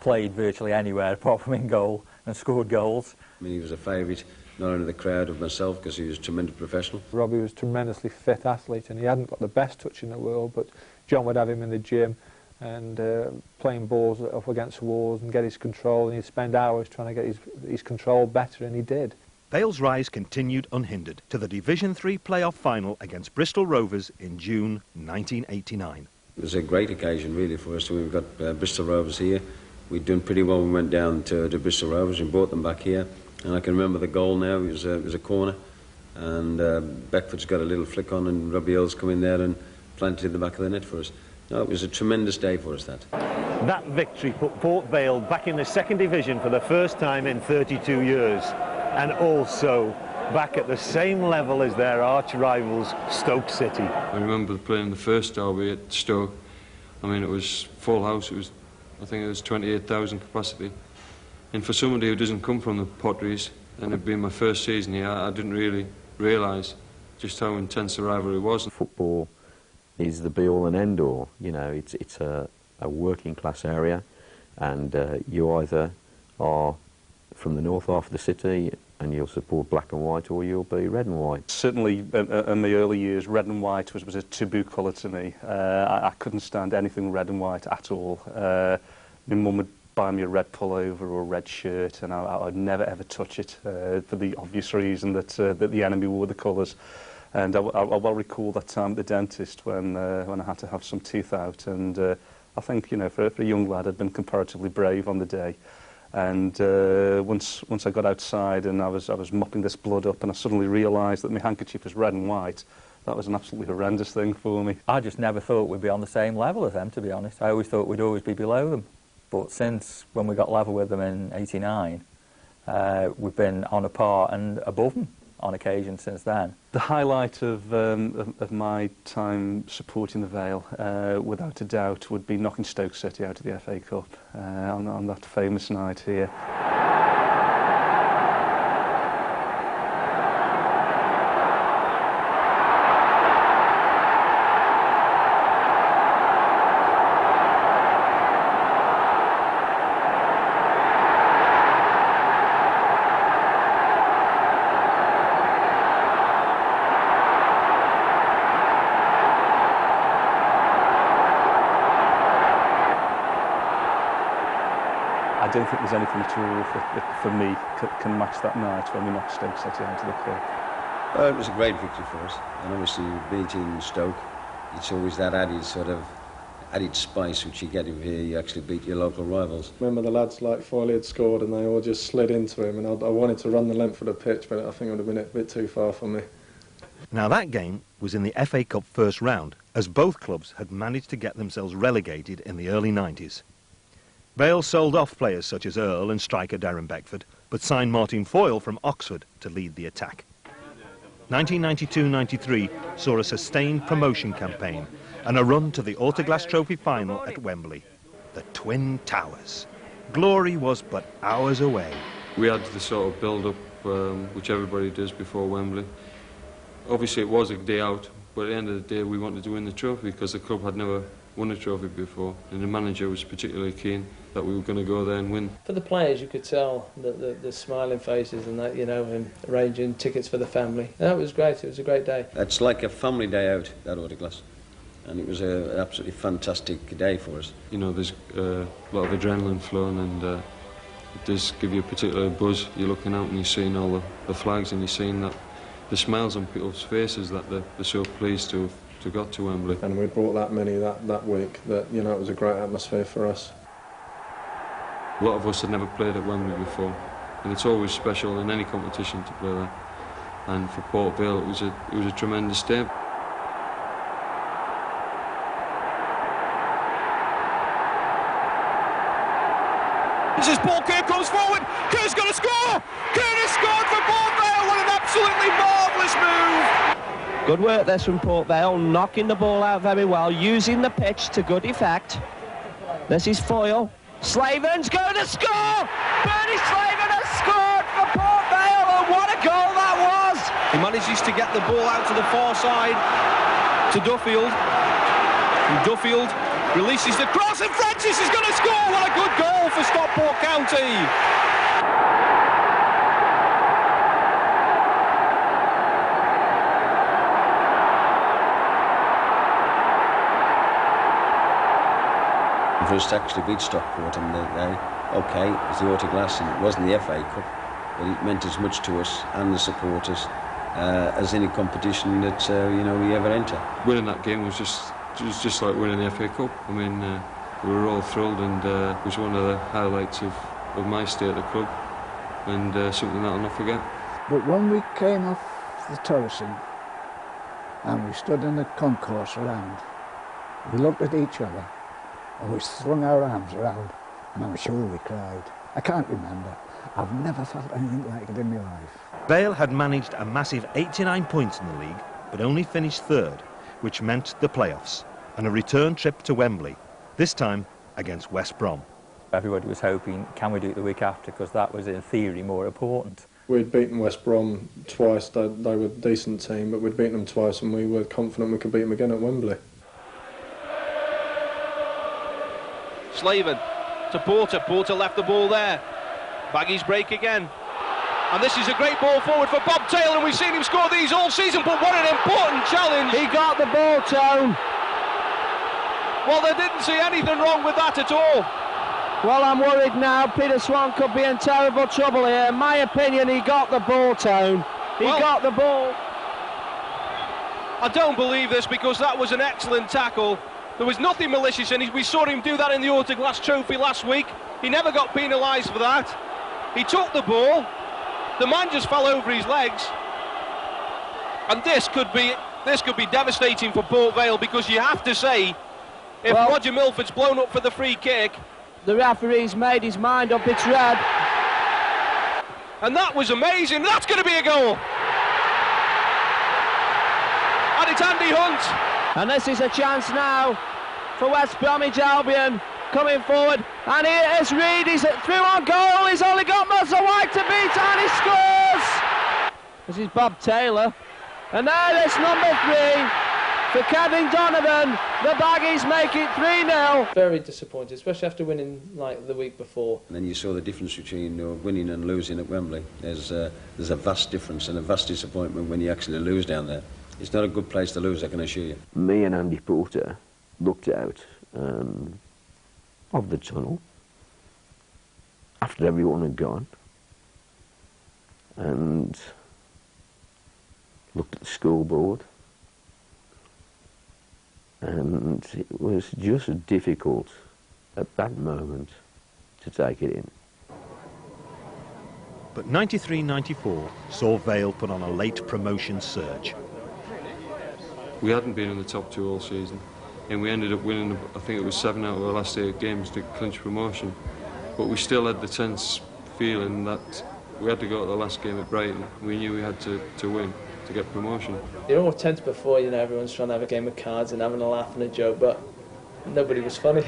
played virtually anywhere apart from in goal and scored goals. I mean, he was a favourite, not only the crowd of myself, because he was a tremendous professional. Robbie was a tremendously fit athlete, and he hadn't got the best touch in the world, but John would have him in the gym and playing balls up against walls and get his control, and he'd spend hours trying to get his control better, and he did. Vale's rise continued unhindered to the Division 3 playoff final against Bristol Rovers in June 1989. It was a great occasion really for us. We've got Bristol Rovers here. We'd done pretty well when we went down to Bristol Rovers and brought them back here. And I can remember the goal now. It was a corner, and Beckford's got a little flick on, and Robbie Earle's come in there and planted in the back of the net for us. No, it was a tremendous day for us, that. That victory put Port Vale back in the second division for the first time in 32 years, and also back at the same level as their arch rivals, Stoke City. I remember playing the first derby at Stoke. I mean, it was full house. I think it was 28,000 capacity. And for somebody who doesn't come from the Potteries, and it being my first season here, I didn't really realise just how intense the rivalry was. Football is the be-all and end-all. You know, it's a working class area, and you either are from the north half of the city and you'll support black and white, or you'll be red and white. Certainly in the early years, red and white was a taboo colour to me. I couldn't stand anything red and white at all. My mum would buy me a red pullover or a red shirt, and I'd never ever touch it for the obvious reason that the enemy wore the colours. And I well recall that time at the dentist when I had to have some teeth out, and I think, you know, for a young lad, I'd been comparatively brave on the day. And once I got outside and I was mopping this blood up, and I suddenly realised that my handkerchief was red and white, that was an absolutely horrendous thing for me. I just never thought we'd be on the same level as them, to be honest. I always thought we'd always be below them. But since when we got level with them in '89, We've been on a par and above them on occasion since then. The highlight of my time supporting the Vale, without a doubt, would be knocking Stoke City out of the FA Cup on that famous night here. I don't think there's anything at all that for me can match that night when we knocked Stoke City out of the cup. It was a great victory for us, and obviously beating Stoke, it's always that added spice which you get if you actually beat your local rivals. Remember the lads like Foley had scored and they all just slid into him, and I wanted to run the length of the pitch, but I think it would have been a bit too far for me. Now that game was in the FA Cup first round, as both clubs had managed to get themselves relegated in the early 90s. Vale sold off players such as Earl and striker Darren Beckford, but signed Martin Foyle from Oxford to lead the attack. 1992-93 saw a sustained promotion campaign and a run to the Autoglass Trophy final at Wembley. The Twin Towers. Glory was but hours away. We had the sort of build-up which everybody does before Wembley. Obviously it was a day out, but at the end of the day we wanted to win the trophy because the club had never won a trophy before, and the manager was particularly keen that we were going to go there and win. For the players, you could tell the smiling faces and that, you know, and arranging tickets for the family. That was great. It was a great day. It's like a family day out, that Autoglass, and it was an absolutely fantastic day for us. You know, there's a lot of adrenaline flowing, and it does give you a particular buzz. You're looking out and you're seeing all the flags, and you're seeing that the smiles on people's faces that they're so pleased to have got to Wembley. And we brought that many that week that, you know, it was a great atmosphere for us. A lot of us had never played at Wembley before, and it's always special in any competition to play there. And for Port Vale, it was a tremendous day. This is Paul Kerr comes forward. Kerr's going to score. Kerr has scored for Port Vale. What an absolutely marvellous move. Good work there from Port Vale, knocking the ball out very well, using the pitch to good effect. This is Foyle. Slaven's going to score! Bernie Slaven has scored for Port Vale, and what a goal that was! He manages to get the ball out to the far side to Duffield. And Duffield releases the cross, and Francis is going to score! What a good goal for Stockport County! For us to actually beat Stockport on the day, OK, it was the Autoglass and it wasn't the FA Cup, but it meant as much to us and the supporters as any competition that you know, we ever enter. Winning that game was just like winning the FA Cup. I mean, we were all thrilled, and it was one of the highlights of my stay at the club, and something that I'll not forget. But when we came off the terracing and we stood in the concourse around, we looked at each other and we swung our arms around, and I'm sure we cried. I can't remember. I've never felt anything like it in my life. Vale had managed a massive 89 points in the league, but only finished third, which meant the playoffs and a return trip to Wembley, this time against West Brom. Everybody was hoping, can we do it the week after, because that was in theory more important. We'd beaten West Brom twice. They were a decent team, but we'd beaten them twice, and we were confident we could beat them again at Wembley. Slaven to Porter. Porter left the ball there. Baggies break again. And this is a great ball forward for Bob Taylor, and we've seen him score these all season, but what an important challenge. He got the ball, Tone. Well, they didn't see anything wrong with that at all. Well, I'm worried now. Peter Swan could be in terrible trouble here. In my opinion, he got the ball, Tone. He got the ball. I don't believe this, because that was an excellent tackle. There was nothing malicious in it. We saw him do that in the Autoglass Trophy last week. He never got penalised for that. He took the ball. The man just fell over his legs. And this could be devastating for Port Vale, because you have to say, if Roger Milford's blown up for the free kick... The referee's made his mind up, it's red. And that was amazing. That's going to be a goal. And it's Andy Hunt. And this is a chance now for West Bromwich Albion coming forward. And here is Reid. He's through on goal. He's only got Muscle White to beat, and he scores. This is Bob Taylor. And there is number 3 for Kevin Donovan. The Baggies make it 3-0. Very disappointed, especially after winning like the week before. And then you saw the difference between winning and losing at Wembley. There's a vast difference and a vast disappointment when you actually lose down there. It's not a good place to lose, I can assure you. Me and Andy Porter looked out of the tunnel after everyone had gone and looked at the scoreboard, and it was just difficult at that moment to take it in. But 93-94 saw Vale put on a late promotion surge. We hadn't been in the top 2 all season, and we ended up winning, I think it was 7 out of our last 8 games to clinch promotion. But we still had the tense feeling that we had to go to the last game at Brighton. We knew we had to win to get promotion. You're all tense before, you know, everyone's trying to have a game of cards and having a laugh and a joke, but nobody was funny.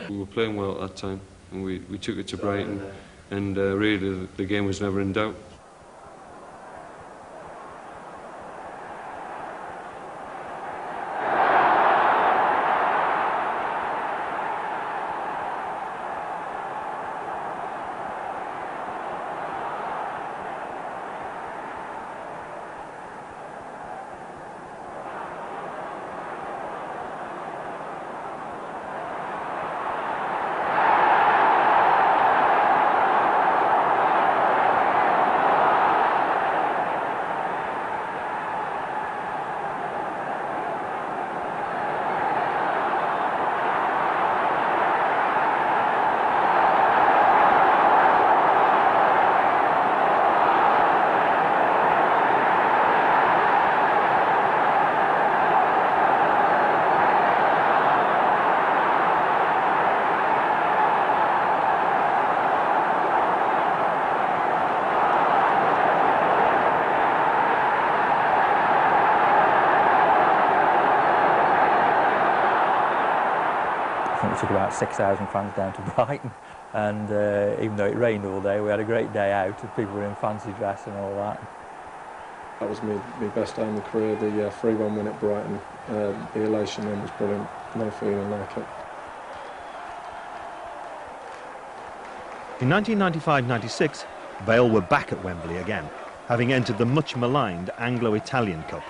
We were playing well at that time, and we took it to Brighton, and really the game was never in doubt. I think we took about 6,000 fans down to Brighton, and even though it rained all day, we had a great day out. People were in fancy dress and all that. That was my best day in my career, the 3-1 win at Brighton. The elation then was brilliant, no feeling like it. In 1995-96, Vale were back at Wembley again, having entered the much maligned Anglo-Italian Cup.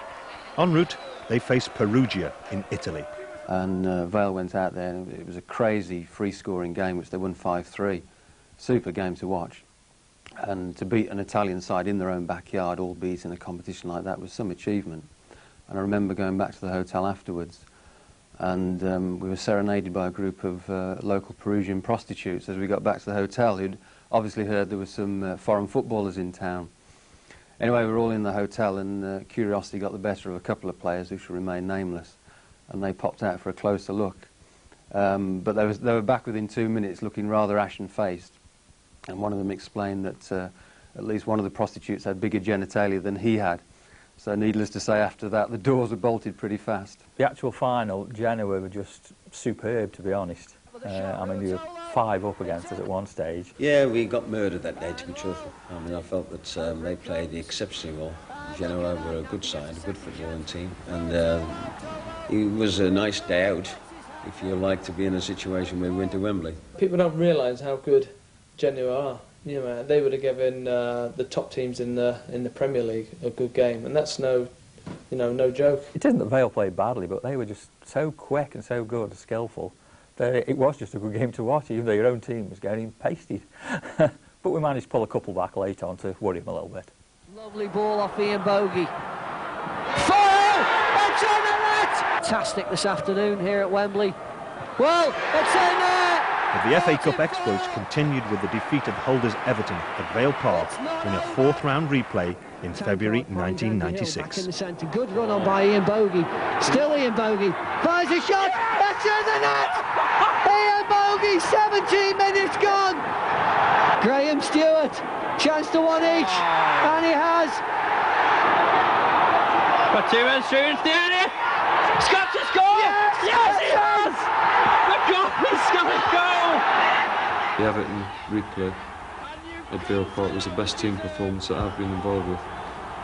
En route, they faced Perugia in Italy. And Vale went out there, and it was a crazy free-scoring game, which they won 5-3. Super game to watch. And to beat an Italian side in their own backyard, albeit in a competition like that, was some achievement. And I remember going back to the hotel afterwards, and we were serenaded by a group of local Perugian prostitutes as we got back to the hotel, who'd obviously heard there were some foreign footballers in town. Anyway, we were all in the hotel, and curiosity got the better of a couple of players who shall remain nameless, and they popped out for a closer look. But they were back within 2 minutes, looking rather ashen-faced. And one of them explained that at least one of the prostitutes had bigger genitalia than he had. So needless to say, after that, the doors were bolted pretty fast. The actual final, Genoa were just superb, to be honest. I mean, they were 5 up against us at one stage. Yeah, we got murdered that day, to be truthful. I mean, I felt that they played exceptionally well. Genoa were a good side, a good footballing team. And it was a nice day out, if you like to be in a situation where we went to Wembley. People don't realise how good Genoa are. You know, they would have given the top teams in the Premier League a good game, and that's no joke. It isn't that Vale played badly, but they were just so quick and so good, skillful. It was just a good game to watch, even though your own team was getting pasted. But we managed to pull a couple back late on to worry them a little bit. Lovely ball off Ian Bogey. Foul! It's on the net! Fantastic this afternoon here at Wembley. Well, it's in there! But the FA Cup exploits continued with the defeat of holders Everton at Vale Park in a 4th round replay in February 1996. Back in the centre, good run on by Ian Bogey. Still Ian Bogey, fires a shot, that's in the net! Ian Bogey, 17 minutes gone! Graham Stewart Chance to one each, and he has. Got 2 men through and Stanley. Scott to score! Yes, yes he has! The goalie's got a goal! The Everton replay at Vale Park was the best team performance that I've been involved with.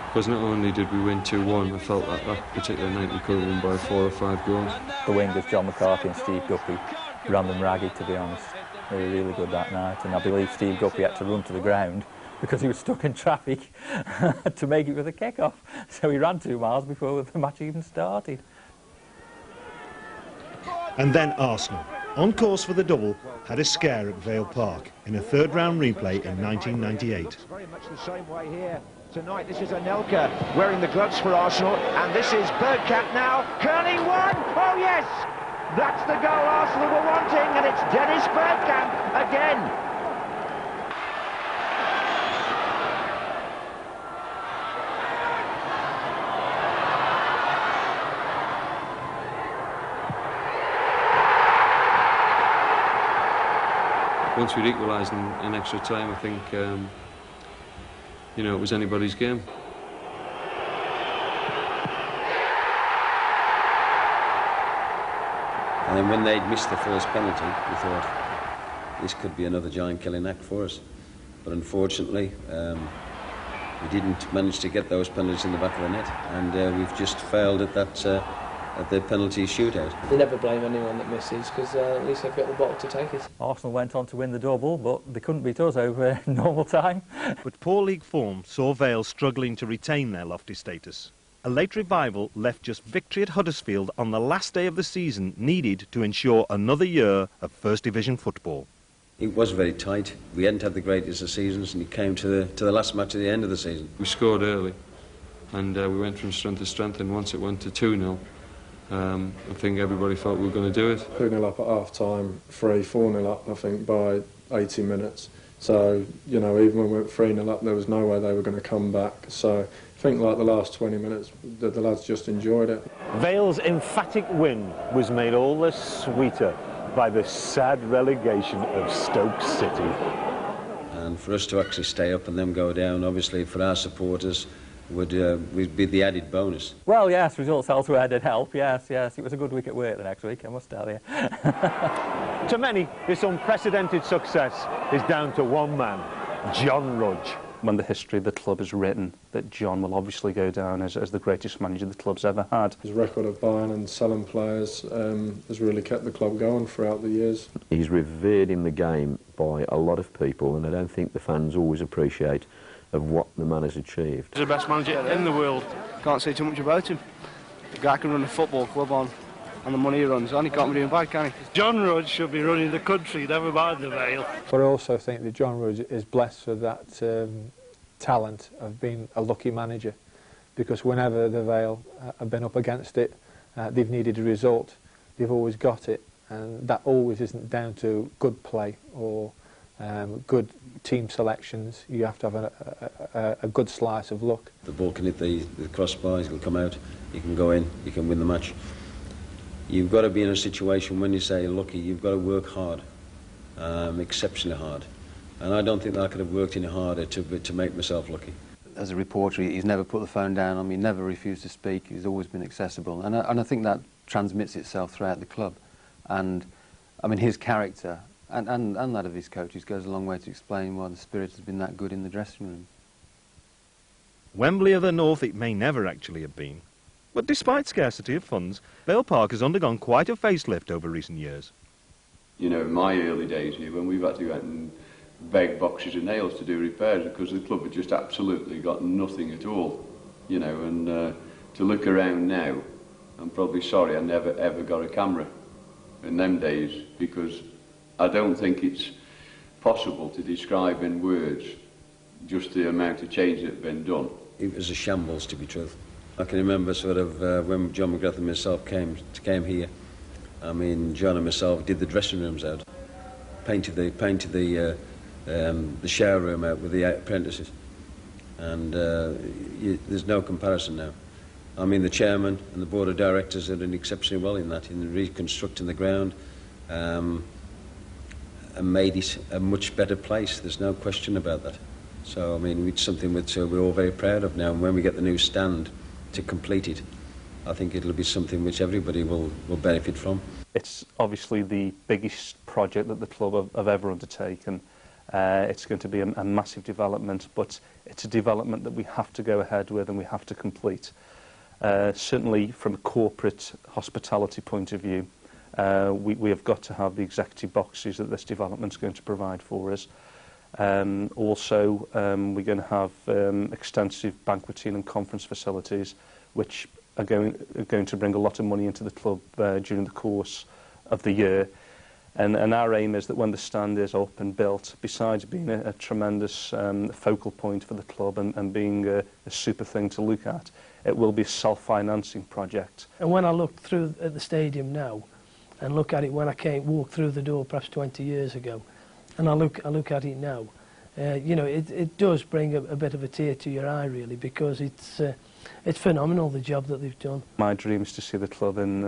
Because not only did we win 2-1, I felt that that particular night we could have won by 4 or 5 goals. The wingers, John McCarthy and Steve Guppy, ran them ragged, to be honest. They were really good that night, and I believe Steve Guppy had to run to the ground because he was stuck in traffic to make it with a kick-off. So he ran 2 miles before the match even started. And then Arsenal, on course for the double, had a scare at Vale Park in a third-round replay in 1998. Very much the same way here tonight. This is Anelka wearing the gloves for Arsenal, and this is Bergkamp now, curling one. Oh yes, that's the goal Arsenal were wanting, and it's Dennis Bergkamp again. Once we'd equalised in extra time, I think, you know, it was anybody's game. And then when they'd missed the first penalty, we thought, this could be another giant-killing act for us. But unfortunately, we didn't manage to get those penalties in the back of the net, and we've just failed at that at the penalty shootout. They never blame anyone that misses, because at least they've got the bottle to take it. Arsenal went on to win the double, but they couldn't beat us over normal time. But poor league form saw Vale struggling to retain their lofty status. A late revival left just victory at Huddersfield on the last day of the season needed to ensure another year of First Division football. It was very tight. We hadn't had the greatest of seasons, and it came to the last match at the end of the season. We scored early, and we went from strength to strength, and once it went to 2-0, I think everybody felt we were going to do it. 2-0 up at half-time, 3-4-0 up, I think, by 80 minutes. So, you know, even when we went 3-0 up, there was no way they were going to come back. So I think, like, the last 20 minutes, the lads just enjoyed it. Vale's emphatic win was made all the sweeter by the sad relegation of Stoke City. And for us to actually stay up and them go down, obviously, for our supporters, would be the added bonus. Well, yes, results elsewhere did help, yes. It was a good week at work the next week, I must tell you. To many, this unprecedented success is down to one man, John Rudge. When the history of the club is written, that John will obviously go down as the greatest manager the club's ever had. His record of buying and selling players has really kept the club going throughout the years. He's revered in the game by a lot of people, and I don't think the fans always appreciate of what the man has achieved. He's the best manager in the world. Can't say too much about him. The guy can run a football club on the money he runs on. He can't be doing bad, can he? John Rudge should be running the country, never mind the Vale. But I also think that John Rudge is blessed with that talent of being a lucky manager, because whenever the Vale have been up against it, they've needed a result, they've always got it, and that always isn't down to good play or good team selections. You have to have a good slice of luck. The ball can hit the crossbar, it will come out, you can go in, you can win the match. You've got to be in a situation when you say lucky, you've got to work hard, exceptionally hard. And I don't think that I could have worked any harder to make myself lucky. As a reporter, he's never put the phone down on me, never refused to speak, he's always been accessible. And I think that transmits itself throughout the club. And, I mean, his character and that of his coaches goes a long way to explain why the spirit has been that good in the dressing room. Wembley of the North it may never actually have been. But despite scarcity of funds, Vale Park has undergone quite a facelift over recent years. You know, in my early days here, when we've had to go out and beg boxes of nails to do repairs because the club had just absolutely got nothing at all, you know, and to look around now, I'm probably sorry I never ever got a camera in them days, because I don't think it's possible to describe in words just the amount of change that had been done. It was a shambles, to be truth. I can remember sort of when John McGrath and myself came here. I mean, John and myself did the dressing rooms out, painted the shower room out with the apprentices, and there's no comparison now. I mean, the chairman and the board of directors are doing exceptionally well in that, in reconstructing the ground, and made it a much better place. There's no question about that. So, I mean, it's something which we're all very proud of now, and when we get the new stand to complete it, I think it'll be something which everybody will benefit from. It's obviously the biggest project that the club have ever undertaken. It's going to be a massive development, but it's a development that we have to go ahead with and we have to complete. Certainly from a corporate hospitality point of view, we have got to have the executive boxes that this development's going to provide for us. Also, we're going to have extensive banqueting and conference facilities, which are going to bring a lot of money into the club during the course of the year. And our aim is that when the stand is up and built, besides being a tremendous focal point for the club and being a super thing to look at, it will be a self-financing project. And when I look through at the stadium now, and look at it when I walked through the door perhaps 20 years ago, and I look at it now, you know, it does bring a bit of a tear to your eye, really, because it's phenomenal, the job that they've done. My dream is to see the club in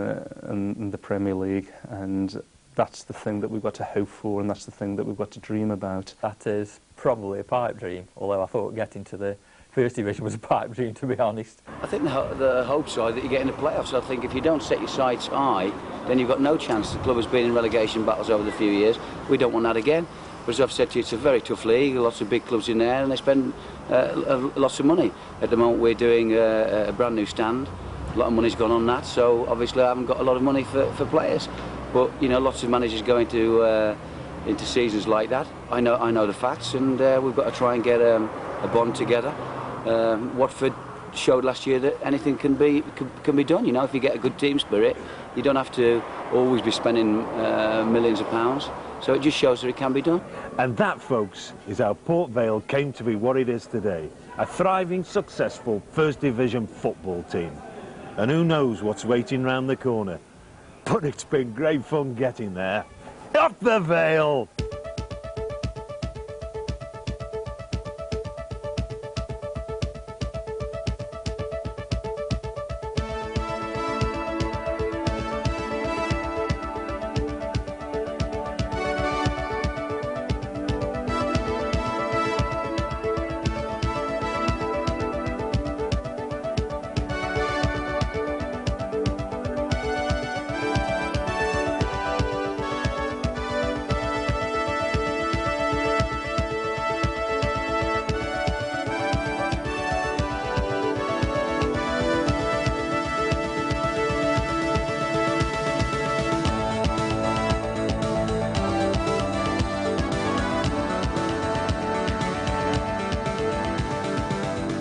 the Premier League, and that's the thing that we've got to hope for, and that's the thing that we've got to dream about. That is probably a pipe dream, although I thought getting to the First Division was a pipe dream, to be honest. I think the hopes are that you get in the playoffs. I think if you don't set your sights high, then you've got no chance. The club has been in relegation battles over the few years. We don't want that again. But as I've said to you, it's a very tough league, lots of big clubs in there, and they spend lots of money. At the moment we're doing a brand new stand. A lot of money's gone on that, so obviously I haven't got a lot of money for players. But you know, lots of managers go into seasons like that. I know the facts, and we've got to try and get a bond together. Watford showed last year that anything can be done. You know, if you get a good team spirit, you don't have to always be spending millions of pounds. So it just shows that it can be done. And that, folks, is how Port Vale came to be what it is today. A thriving, successful First Division football team. And who knows what's waiting round the corner. But it's been great fun getting there. Up the Vale!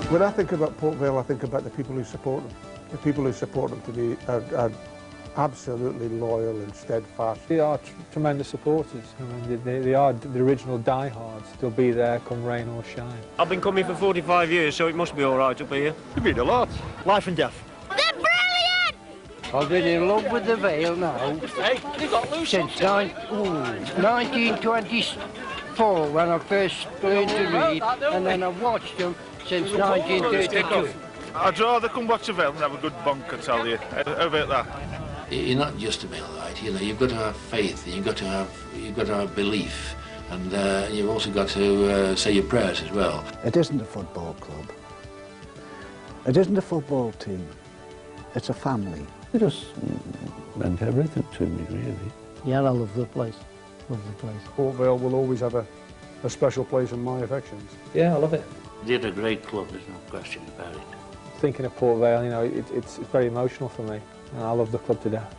When I think about Port Vale, I think about the people who support them. The people who support them to be are absolutely loyal and steadfast. They are tremendous supporters. I mean, they are the original diehards. They'll be there come rain or shine. I've been coming for 45 years, so it must be all right up here. You've been a lot. Life and death. They're brilliant! I've been in love with the Vale now. Hey, you got loose since 1924, when I first learned to read, and then I've watched them since 1932. I'd rather come watch the Vale and have a good bonk, I tell you. Over at that. You're not just a Valeite, you know. You've got to have faith. You've got to have belief, and you've also got to say your prayers as well. It isn't a football club. It isn't a football team. It's a family. It just meant everything to me, really. Yeah, I love the place. Love the place. Port Vale will always have a special place in my affections. Yeah, I love it. They're a great club, there's no question about it. Thinking of Port Vale, you know, it's very emotional for me, and I love the club to death.